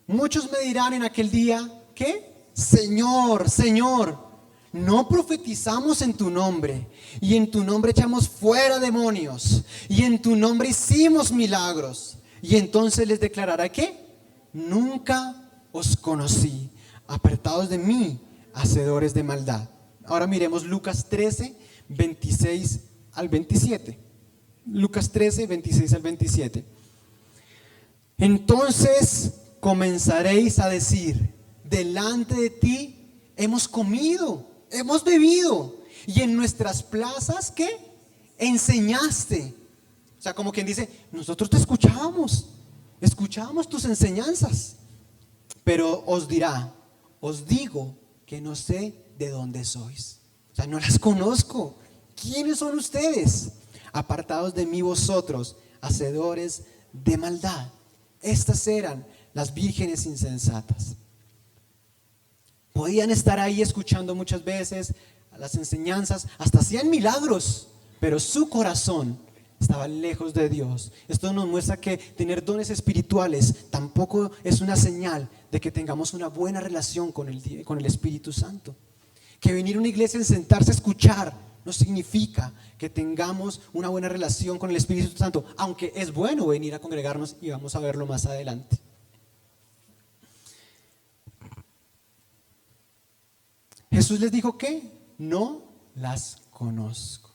A: Muchos me dirán en aquel día, ¿qué? Señor, Señor, no profetizamos en tu nombre, y en tu nombre echamos fuera demonios, y en tu nombre hicimos milagros? Y entonces les declarará que nunca os conocí, apartados de mí, hacedores de maldad. Ahora miremos Lucas 13, 26 al 27. Lucas 13, 26 al 27. Entonces comenzaréis a decir: delante de ti hemos comido, hemos bebido, y en nuestras plazas, ¿qué? Enseñaste. O sea, como quien dice, nosotros te escuchábamos tus enseñanzas. Pero os dirá: os digo que no sé de dónde sois. O sea, no las conozco. ¿Quiénes son ustedes? Apartados de mí vosotros, hacedores de maldad. Estas eran las vírgenes insensatas. Podían estar ahí escuchando muchas veces las enseñanzas, hasta hacían milagros, pero su corazón estaba lejos de Dios. Esto nos muestra que tener dones espirituales tampoco es una señal de que tengamos una buena relación con el Espíritu Santo. Que venir a una iglesia y sentarse a escuchar no significa que tengamos una buena relación con el Espíritu Santo, aunque es bueno venir a congregarnos, y vamos a verlo más adelante. Jesús les dijo que no las conozco.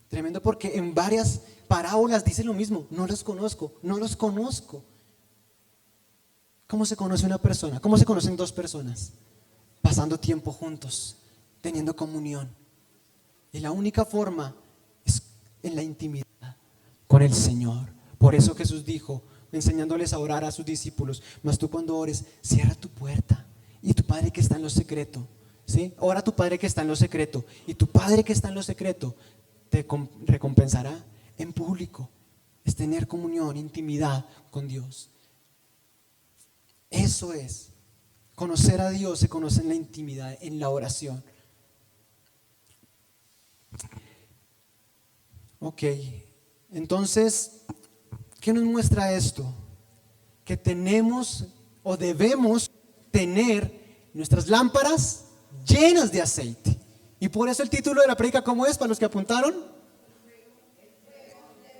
A: Tremendo, porque en varias parábolas dice lo mismo: no los conozco, no los conozco. ¿Cómo se conoce una persona? ¿Cómo se conocen dos personas? Pasando tiempo juntos, teniendo comunión. Y la única forma es en la intimidad con el Señor. Por eso Jesús dijo, enseñándoles a orar a sus discípulos: mas tú cuando ores, cierra tu puerta, y tu Padre que está en lo secreto, ¿sí? Ora a tu Padre que está en lo secreto, y tu Padre que está en lo secreto te recompensará en público. Es tener comunión, intimidad con Dios. Eso es. Conocer a Dios se conoce en la intimidad, en la oración. Ok, entonces, ¿qué nos muestra esto? Que tenemos o debemos tener nuestras lámparas llenas de aceite. Y por eso el título de la prédica, ¿cómo es? Para los que apuntaron: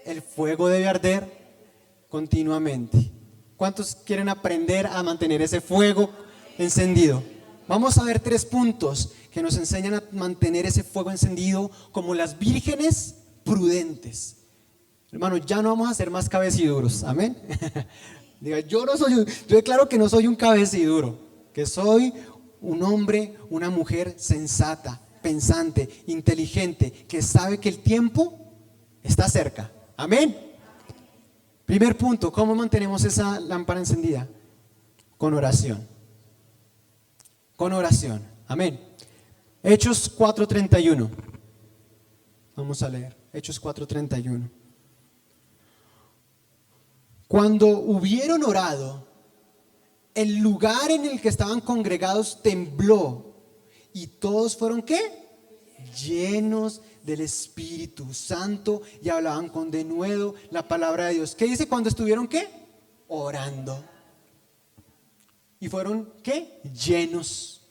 A: el fuego debe arder continuamente. ¿Cuántos quieren aprender a mantener ese fuego encendido? Vamos a ver 3 puntos que nos enseñan a mantener ese fuego encendido como las vírgenes prudentes. Hermano, ya no vamos a ser más cabeciduros, amén. Diga, yo declaro que no soy un cabeciduro, que soy un hombre, una mujer sensata, pensante, inteligente, que sabe que el tiempo está cerca, amén. Primer punto: ¿cómo mantenemos esa lámpara encendida? Con oración. Con oración, amén. Hechos 4:31. Vamos a leer Hechos 4:31. Cuando hubieron orado, el lugar en el que estaban congregados tembló, y todos fueron ¿qué? Llenos del Espíritu Santo, y hablaban con denuedo la palabra de Dios. ¿Qué dice? Cuando estuvieron ¿qué? Orando. Y fueron ¿qué? Llenos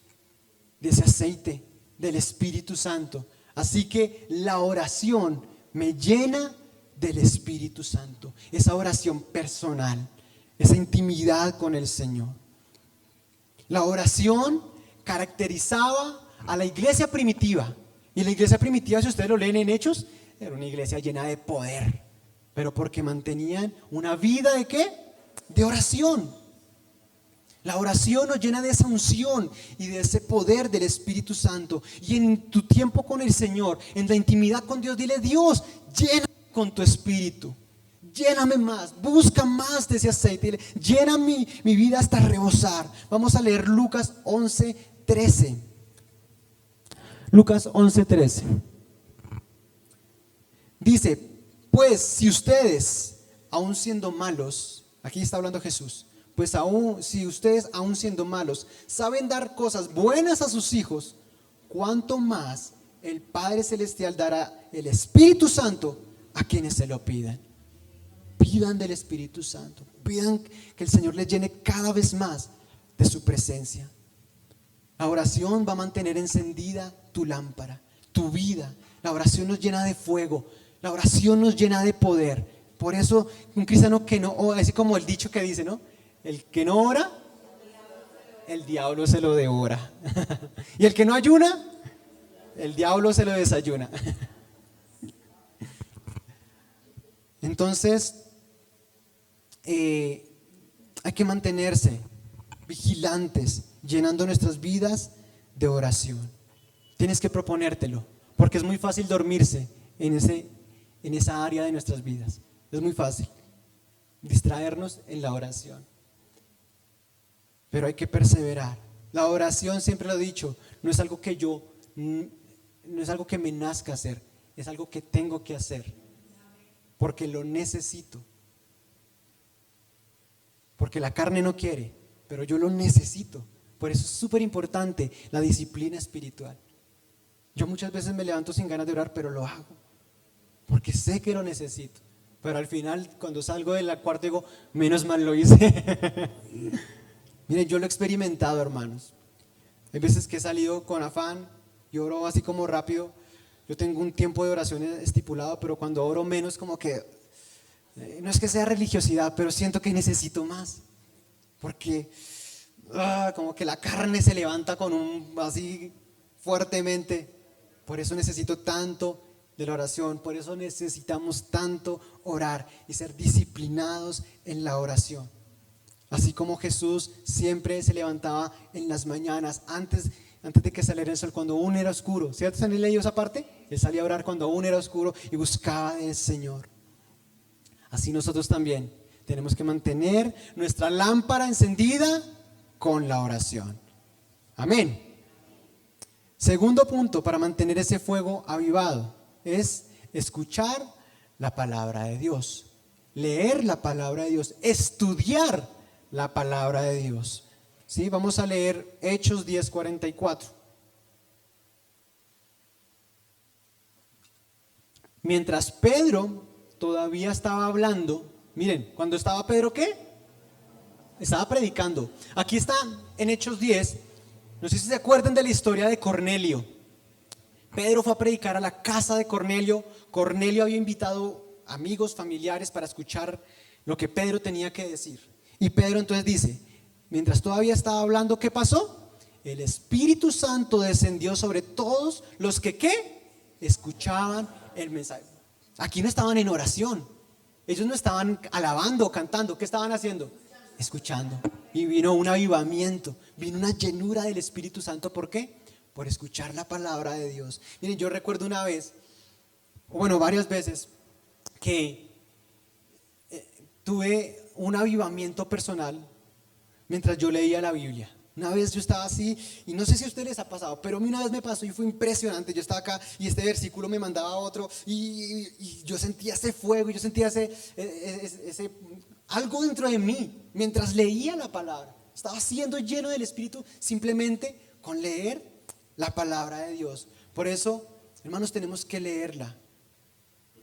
A: de ese aceite del Espíritu Santo. Así que la oración me llena del Espíritu Santo. Esa oración personal, esa intimidad con el Señor. La oración caracterizaba a la iglesia primitiva. Y la iglesia primitiva, si ustedes lo leen en Hechos, era una iglesia llena de poder, pero porque mantenían una vida ¿de qué? De oración. La oración nos llena de esa unción y de ese poder del Espíritu Santo. Y en tu tiempo con el Señor, en la intimidad con Dios, dile: Dios, lléname con tu Espíritu, lléname más, busca más de ese aceite, dile, llena mi vida hasta rebosar. Vamos a leer Lucas 11:13. Lucas 11:13. Dice: pues si ustedes, aun siendo malos, aquí está hablando Jesús, pues si ustedes, aun siendo malos, saben dar cosas buenas a sus hijos, cuánto más el Padre Celestial dará el Espíritu Santo a quienes se lo pidan. Pidan del Espíritu Santo, pidan que el Señor les llene cada vez más de su presencia. La oración va a mantener encendida tu lámpara, tu vida. La oración nos llena de fuego, la oración nos llena de poder. Por eso un cristiano que no ora, así como el dicho que dice, ¿no? El que no ora, el diablo se lo devora. Y el que no ayuna, el diablo se lo desayuna. Entonces, hay que mantenerse vigilantes, llenando nuestras vidas de oración. Tienes que proponértelo, porque es muy fácil dormirse en esa área de nuestras vidas. Es muy fácil distraernos en la oración. Pero hay que perseverar. La oración, siempre lo he dicho, no es algo que no es algo que me nazca hacer, es algo que tengo que hacer, porque lo necesito. Porque la carne no quiere, pero yo lo necesito. Por eso es súper importante la disciplina espiritual. Yo muchas veces me levanto sin ganas de orar, pero lo hago, porque sé que lo necesito. Pero al final, cuando salgo del cuarto, digo, menos mal lo hice. Miren, yo lo he experimentado, hermanos. Hay veces que he salido con afán y oro así como rápido. Yo tengo un tiempo de oración estipulado, pero cuando oro menos, como que no es que sea religiosidad, pero siento que necesito más. Porque como que la carne se levanta así fuertemente. Por eso necesito tanto de la oración, por eso necesitamos tanto orar y ser disciplinados en la oración. Así como Jesús siempre se levantaba en las mañanas, antes de que saliera el sol, cuando aún era oscuro. ¿Cierto? ¿Se han leído esa parte? Él salía a orar cuando aún era oscuro y buscaba del Señor. Así nosotros también tenemos que mantener nuestra lámpara encendida con la oración. Amén. Segundo punto para mantener ese fuego avivado es escuchar la palabra de Dios, leer la palabra de Dios, estudiar la palabra de Dios. ¿Sí? Vamos a leer Hechos 10:44. Mientras Pedro todavía estaba hablando, miren, cuando estaba Pedro, ¿qué? Estaba predicando. Aquí está en Hechos 10. No sé si se acuerdan de la historia de Cornelio. Pedro fue a predicar a la casa de Cornelio. Cornelio había invitado amigos, familiares para escuchar lo que Pedro tenía que decir. Y Pedro entonces dice, mientras todavía estaba hablando, ¿qué pasó? El Espíritu Santo descendió sobre todos los que ¿qué? Escuchaban el mensaje. Aquí no estaban en oración. Ellos no estaban alabando, cantando. ¿Qué estaban haciendo? Escuchando. Y vino un avivamiento, vino una llenura del Espíritu Santo. ¿Por qué? Por escuchar la palabra de Dios. Miren, yo recuerdo una vez, o bueno, varias veces, que tuve un avivamiento personal mientras yo leía la Biblia. Una vez yo estaba así, y no sé si a ustedes les ha pasado, pero a mí una vez me pasó y fue impresionante. Yo estaba acá y este versículo me mandaba a otro, y yo sentía ese fuego, y yo sentía ese algo dentro de mí mientras leía la palabra. Estaba siendo lleno del Espíritu simplemente con leer la palabra de Dios. Por eso, hermanos, tenemos que leerla,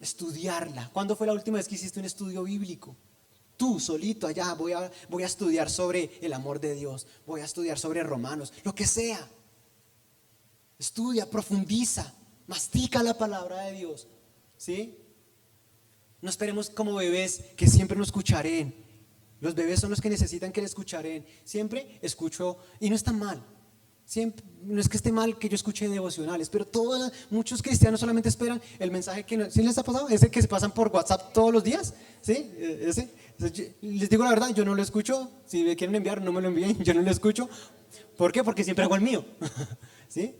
A: estudiarla. ¿Cuándo fue la última vez que hiciste un estudio bíblico? Tú solito allá, voy a estudiar sobre el amor de Dios, voy a estudiar sobre Romanos, lo que sea. Estudia, profundiza, mastica la palabra de Dios, ¿sí? No esperemos como bebés que siempre nos escucharán. Los bebés son los que necesitan que le escucharen. Siempre escucho, y no está mal. Siempre, no es que esté mal que yo escuche devocionales, pero muchos cristianos solamente esperan el mensaje que ¿sí les ha pasado? Ese que se pasan por WhatsApp todos los días, ¿sí? Les digo la verdad, yo no lo escucho. Si me quieren enviar, no me lo envíen, yo no lo escucho. ¿Por qué? Porque siempre hago el mío, ¿sí?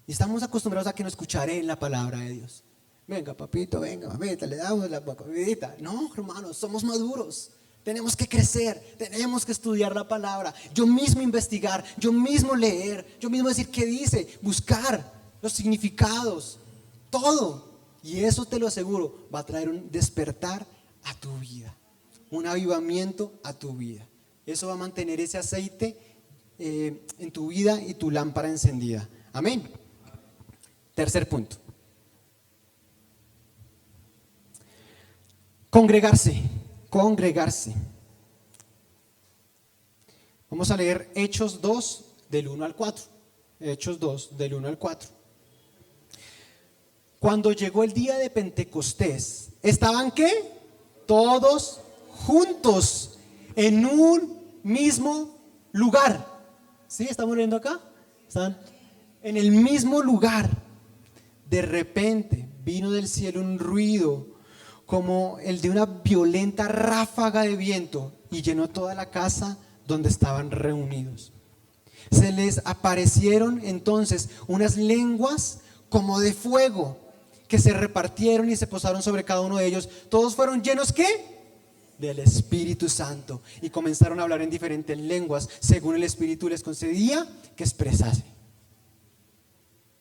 A: Y estamos acostumbrados a que no escucharé la palabra de Dios. Venga, papito, venga, mamita, le damos la comidita. No, hermanos, somos maduros. Tenemos que crecer, tenemos que estudiar la palabra, yo mismo investigar, yo mismo leer, yo mismo decir qué dice, buscar los significados, todo. Y eso te lo aseguro, va a traer un despertar a tu vida, un avivamiento a tu vida. Eso va a mantener ese aceite en tu vida y tu lámpara encendida. Amén. Tercer punto. Congregarse. Vamos a leer Hechos 2, del 1 al 4. Hechos 2, del 1 al 4. Cuando llegó el día de Pentecostés, ¿estaban qué? Todos juntos en un mismo lugar. ¿Sí? ¿Estamos viendo acá? Están en el mismo lugar. De repente vino del cielo un ruido como el de una violenta ráfaga de viento y llenó toda la casa donde estaban reunidos. Se les aparecieron entonces unas lenguas como de fuego que se repartieron y se posaron sobre cada uno de ellos. Todos fueron llenos ¿qué? Del Espíritu Santo y comenzaron a hablar en diferentes lenguas según el Espíritu les concedía que expresase.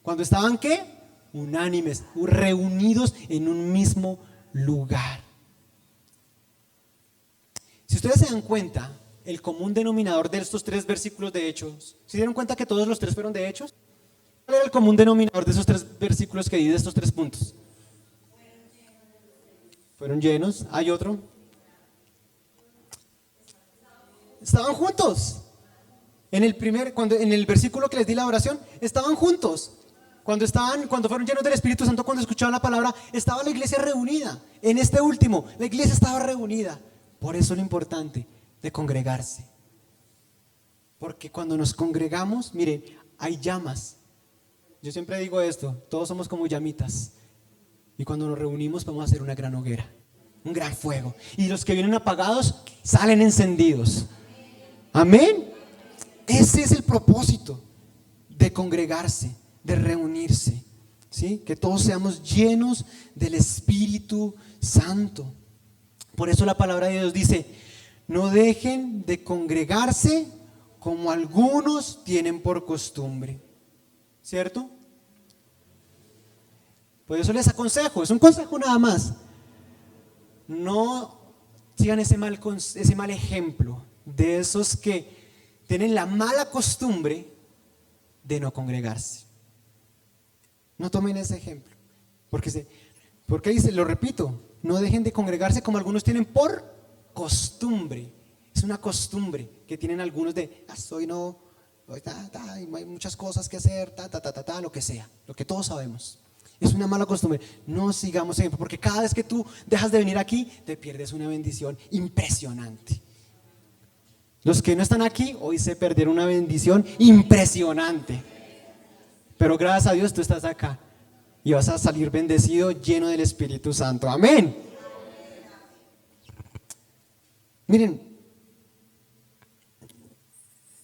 A: Cuando estaban ¿qué? Unánimes, reunidos en un mismo lugar. Si ustedes se dan cuenta, el común denominador de estos 3 versículos de Hechos, ¿se dieron cuenta que todos los 3 fueron de Hechos? ¿Cuál era el común denominador de esos 3 versículos que di de estos 3 puntos? Fueron llenos. ¿Hay otro? Estaban juntos. En el versículo que les di la oración, estaban juntos. Cuando fueron llenos del Espíritu Santo, cuando escuchaban la palabra, estaba la iglesia reunida. En este último, la iglesia estaba reunida. Por eso lo importante de congregarse. Porque cuando nos congregamos, miren, hay llamas. Yo siempre digo esto, todos somos como llamitas. Y cuando nos reunimos podemos hacer una gran hoguera, un gran fuego. Y los que vienen apagados salen encendidos. Amén. Ese es el propósito de congregarse, de reunirse, ¿sí? Que todos seamos llenos del Espíritu Santo. Por eso la palabra de Dios dice: no dejen de congregarse como algunos tienen por costumbre, ¿cierto? Por eso les aconsejo, es un consejo nada más, no sigan ese mal ejemplo de esos que tienen la mala costumbre de no congregarse. No tomen ese ejemplo, porque dice, lo repito, no dejen de congregarse como algunos tienen por costumbre. Es una costumbre que tienen algunos de, hay muchas cosas que hacer, lo que sea, lo que todos sabemos. Es una mala costumbre. No sigamos ejemplo, porque cada vez que tú dejas de venir aquí, te pierdes una bendición impresionante. Los que no están aquí, hoy se perdieron una bendición impresionante. Pero gracias a Dios tú estás acá y vas a salir bendecido, lleno del Espíritu Santo. Amén. Miren,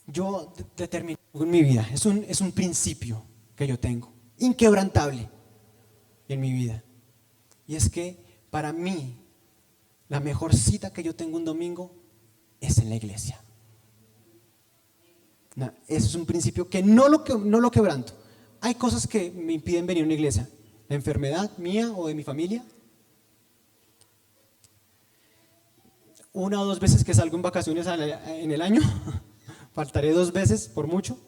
A: yo determino en mi vida, es un principio que yo tengo, inquebrantable en mi vida. Y es que para mí, la mejor cita que yo tengo un domingo es en la iglesia. No, eso es un principio que no lo quebranto. Hay cosas que me impiden venir a una iglesia. La enfermedad mía o de mi familia. 1 o 2 veces que salgo en vacaciones en el año. Faltaré 2 veces por mucho.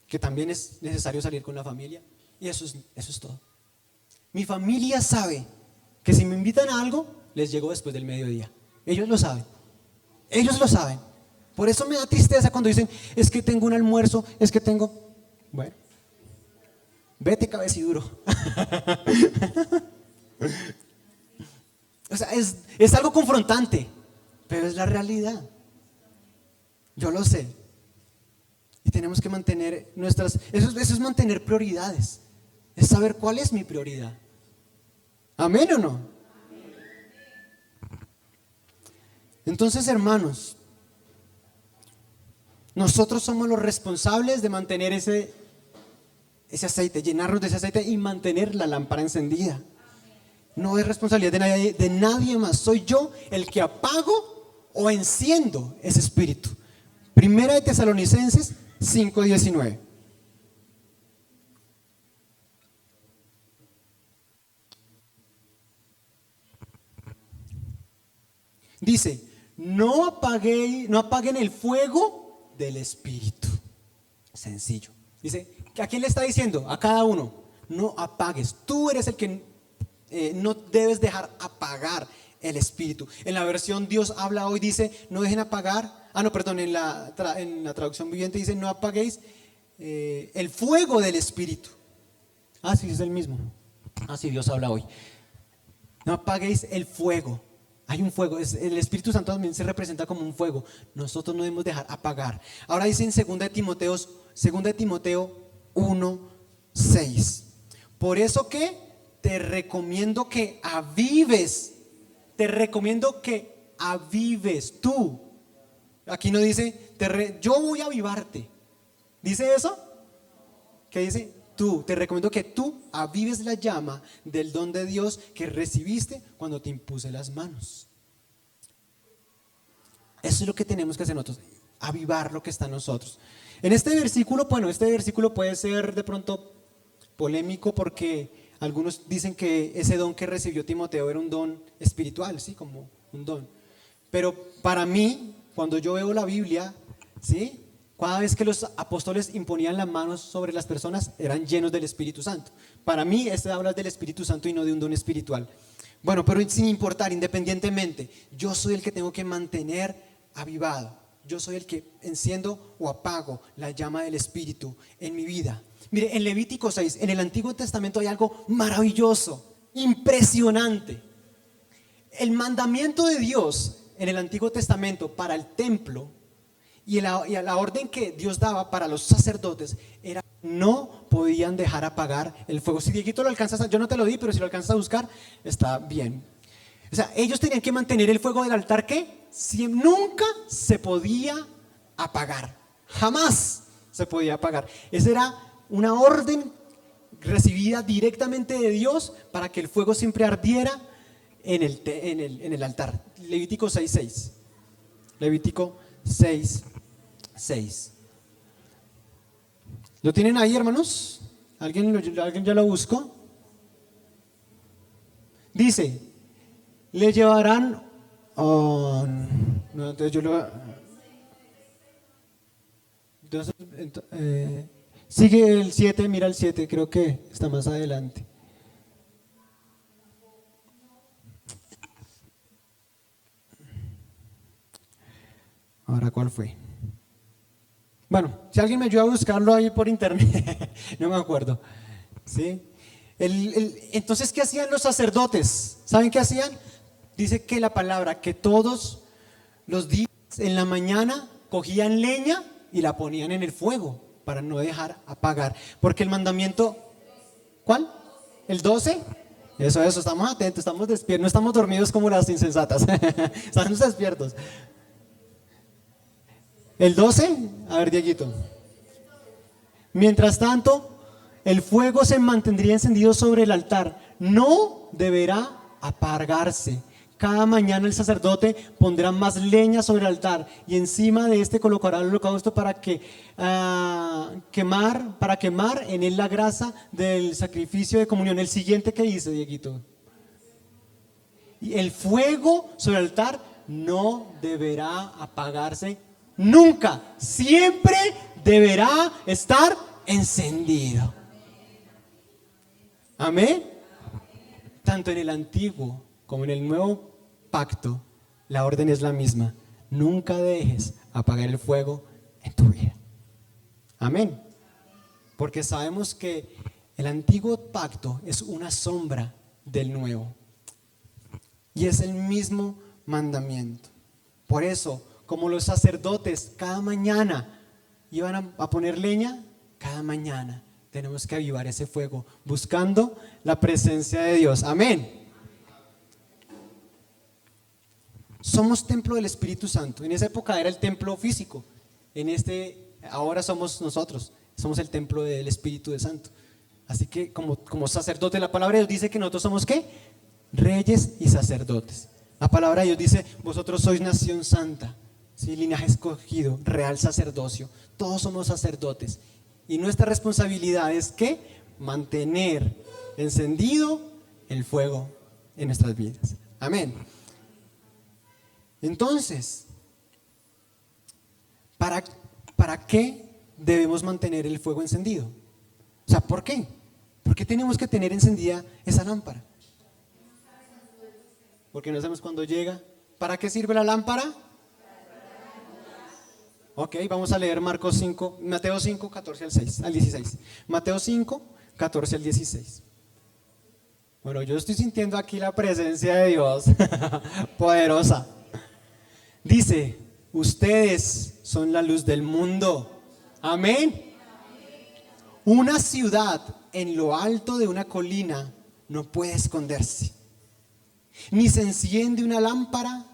A: Que también es necesario salir con la familia. Y eso es todo. Mi familia sabe que si me invitan a algo, les llego después del mediodía. Ellos lo saben. Ellos lo saben. Por eso me da tristeza cuando dicen, es que tengo un almuerzo, es que tengo... Bueno, vete cabeciduro. O sea, es algo confrontante, pero es la realidad. Yo lo sé. Y tenemos que mantener eso es mantener prioridades. Es saber cuál es mi prioridad. ¿Amén o no? Entonces, hermanos, nosotros somos los responsables de mantener ese aceite, llenarnos de ese aceite y mantener la lámpara encendida. No es responsabilidad de nadie más. Soy yo el que apago o enciendo ese espíritu. Primera de Tesalonicenses 5:19. Dice, no apaguen el fuego del espíritu. Sencillo. Dice, ¿a quién le está diciendo? A cada uno. No apagues. Tú eres el que no debes dejar apagar el espíritu. En la versión Dios habla hoy dice, no dejen apagar no, perdón, en la traducción viviente dice: no apaguéis el fuego del Espíritu. Sí, es el mismo. Sí, Dios habla hoy. No apaguéis el fuego. Hay un fuego, el Espíritu Santo también se representa como un fuego. Nosotros no debemos dejar apagar. Ahora dice en 2 de Timoteo 1:6. Por eso que te recomiendo que avives. Te recomiendo que avives tú. Aquí no dice, yo voy a avivarte. ¿Dice eso? ¿Qué dice? Tú, te recomiendo que tú avives la llama del don de Dios que recibiste cuando te impuse las manos. Eso es lo que tenemos que hacer nosotros, avivar lo que está en nosotros. En este versículo, este versículo puede ser de pronto polémico porque algunos dicen que ese don que recibió Timoteo era un don espiritual, ¿sí? Como un don. Pero para mí, cuando yo veo la Biblia, ¿sí? Cada vez que los apóstoles imponían las manos sobre las personas, eran llenos del Espíritu Santo. Para mí, este habla del Espíritu Santo y no de un don espiritual. Bueno, pero sin importar, independientemente, yo soy el que tengo que mantener avivado. Yo soy el que enciendo o apago la llama del Espíritu en mi vida. Mire, en Levítico 6, en el Antiguo Testamento hay algo maravilloso, impresionante. El mandamiento de Dios en el Antiguo Testamento para el templo y la orden que Dios daba para los sacerdotes era: no podían dejar apagar el fuego. Si Dieguito lo alcanzas, yo no te lo di, pero si lo alcanzas a buscar, está bien. O sea, ellos tenían que mantener el fuego del altar que nunca se podía apagar. Jamás se podía apagar. Esa era una orden recibida directamente de Dios para que el fuego siempre ardiera en el altar. Levítico 6:6. Levítico 6:6. ¿Lo tienen ahí, hermanos? ¿Alguien ya lo buscó? Dice: le llevarán. No, entonces yo lo. Entonces, sigue el 7, mira el 7, creo que está más adelante. Ahora, ¿cuál fue? Bueno, si alguien me ayuda a buscarlo ahí por internet, no me acuerdo. ¿Sí? Entonces, ¿qué hacían los sacerdotes? ¿Saben qué hacían? Dice que la palabra que todos los días en la mañana cogían leña y la ponían en el fuego para no dejar apagar. Porque el mandamiento, ¿cuál? ¿El 12? Eso, estamos atentos, estamos despiertos, no estamos dormidos como las insensatas, estamos despiertos. ¿El 12? A ver, Dieguito. Mientras tanto, el fuego se mantendría encendido sobre el altar, no deberá apagarse. Cada mañana el sacerdote pondrá más leña sobre el altar y encima de este colocará el holocausto para quemar en él la grasa del sacrificio de comunión. El siguiente que dice, Dieguito. Y el fuego sobre el altar no deberá apagarse nunca, siempre deberá estar encendido. Amén. Tanto en el antiguo como en el nuevo pacto, la orden es la misma: nunca dejes apagar el fuego en tu vida. Amén. Porque sabemos que el antiguo pacto es una sombra del nuevo y es el mismo mandamiento. Por eso, como los sacerdotes cada mañana iban a poner leña, cada mañana tenemos que avivar ese fuego buscando la presencia de Dios. Amén. Somos templo del Espíritu Santo. En esa época era el templo físico. Ahora somos nosotros. Somos el templo del Espíritu Santo. Así que como sacerdote, la palabra de Dios dice que nosotros somos ¿qué? Reyes y sacerdotes. La palabra de Dios dice: vosotros sois nación santa, ¿sí? Linaje escogido, real sacerdocio. Todos somos sacerdotes. Y nuestra responsabilidad es ¿qué? Mantener encendido el fuego en nuestras vidas. Amén. Entonces, ¿para qué debemos mantener el fuego encendido? O sea, ¿por qué? ¿Por qué tenemos que tener encendida esa lámpara? Porque no sabemos cuándo llega. ¿Para qué sirve la lámpara? Ok, vamos a leer Mateo 5, 14 al 16. Mateo 5, 14 al 16. Bueno, yo estoy sintiendo aquí la presencia de Dios poderosa. Dice, ustedes son la luz del mundo. Amén. Una ciudad en lo alto de una colina no puede esconderse, ni se enciende una lámpara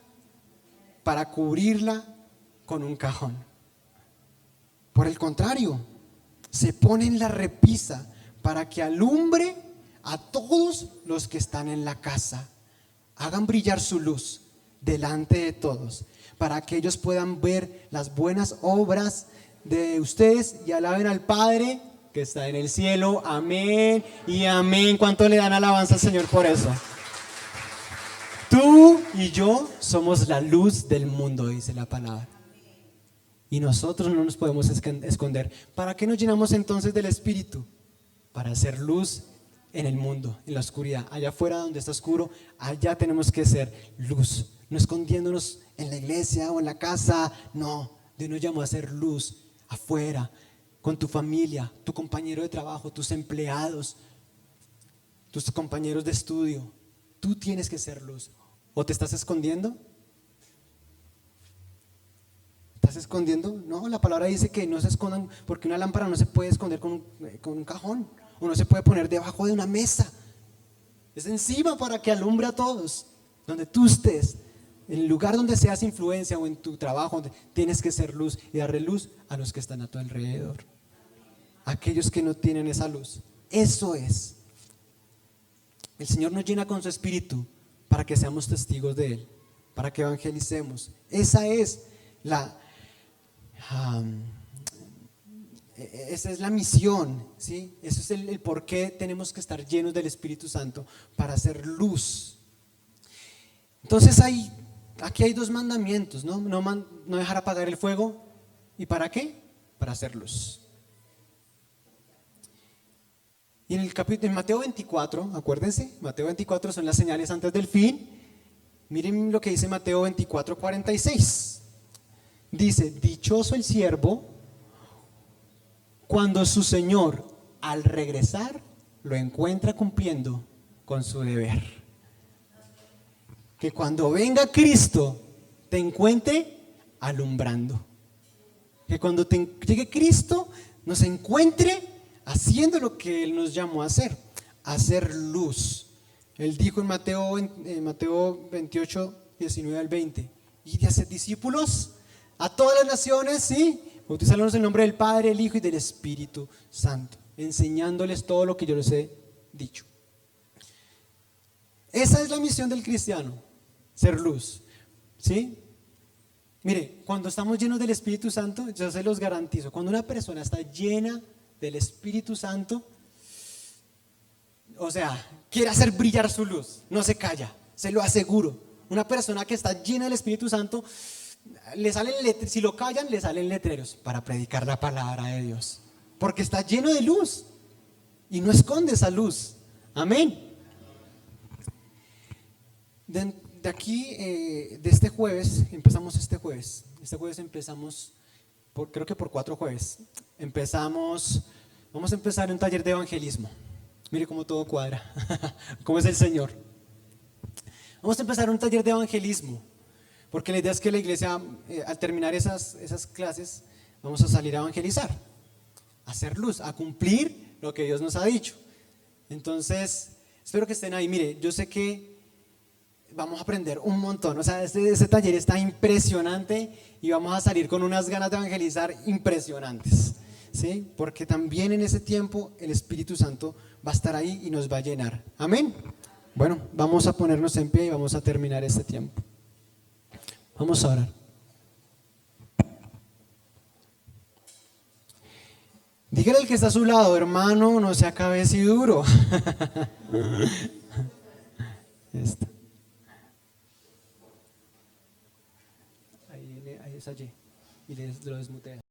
A: para cubrirla con un cajón. Por el contrario, se pone en la repisa para que alumbre a todos los que están en la casa. Hagan brillar su luz delante de todos, para que ellos puedan ver las buenas obras de ustedes y alaben al Padre que está en el cielo. Amén y amén. ¿Cuánto le dan alabanza al Señor por eso? Tú y yo somos la luz del mundo, dice la palabra. Y nosotros no nos podemos esconder. ¿Para qué nos llenamos entonces del Espíritu? Para hacer luz en el mundo, en la oscuridad. Allá afuera donde está oscuro, allá tenemos que ser luz. No escondiéndonos en la iglesia o en la casa. No, Dios nos llamó a hacer luz afuera, con tu familia, tu compañero de trabajo, tus empleados, tus compañeros de estudio. Tú tienes que ser luz. ¿O te estás escondiendo? ¿Estás escondiendo? No, la palabra dice que no se escondan, porque una lámpara no se puede esconder con un cajón, o no se puede poner debajo de una mesa. Es encima para que alumbre a todos. Donde tú estés, en el lugar donde seas influencia o en tu trabajo, donde tienes que ser luz y darle luz a los que están a tu alrededor. Aquellos que no tienen esa luz. Eso es. El Señor nos llena con su Espíritu para que seamos testigos de Él, para que evangelicemos. Esa es esa es la misión, ¿sí? Ese es el por qué tenemos que estar llenos del Espíritu Santo, para hacer luz. Entonces aquí hay dos mandamientos, ¿no? No dejar apagar el fuego. ¿Y para qué? Para hacer luz. Y en Mateo 24, acuérdense, Mateo 24 son las señales antes del fin. Miren lo que dice Mateo 24, 46. Dice, dichoso el siervo cuando su Señor al regresar lo encuentra cumpliendo con su deber. Que cuando venga Cristo te encuentre alumbrando. Que cuando llegue Cristo nos encuentre haciendo lo que Él nos llamó a hacer luz. Él dijo en Mateo 28, 19 al 20, y de hacer discípulos a todas las naciones, ¿sí? Bautizarlos en el nombre del Padre, el Hijo y del Espíritu Santo, enseñándoles todo lo que yo les he dicho. Esa es la misión del cristiano, ser luz, ¿sí? Mire, cuando estamos llenos del Espíritu Santo, yo se los garantizo, cuando una persona está llena del Espíritu Santo, o sea, quiere hacer brillar su luz, no se calla, se lo aseguro. Una persona que está llena del Espíritu Santo, si lo callan, le salen letreros para predicar la palabra de Dios, porque está lleno de luz y no esconde esa luz. Amén. De aquí, de este jueves, empezamos este jueves empezamos, creo que por 4 jueves, vamos a empezar un taller de evangelismo. Mire cómo todo cuadra, cómo es el Señor. Vamos a empezar un taller de evangelismo, porque la idea es que la iglesia, al terminar esas clases, vamos a salir a evangelizar, a hacer luz, a cumplir lo que Dios nos ha dicho. Entonces, espero que estén ahí. Mire, yo sé que vamos a aprender un montón. O sea, este taller está impresionante y vamos a salir con unas ganas de evangelizar impresionantes, ¿sí? Porque también en ese tiempo el Espíritu Santo va a estar ahí y nos va a llenar. Amén. Bueno, vamos a ponernos en pie y vamos a terminar este tiempo. Vamos a orar. Dígale al que está a su lado, hermano, no se acabe así duro. Ahí es allí y lo desmutea.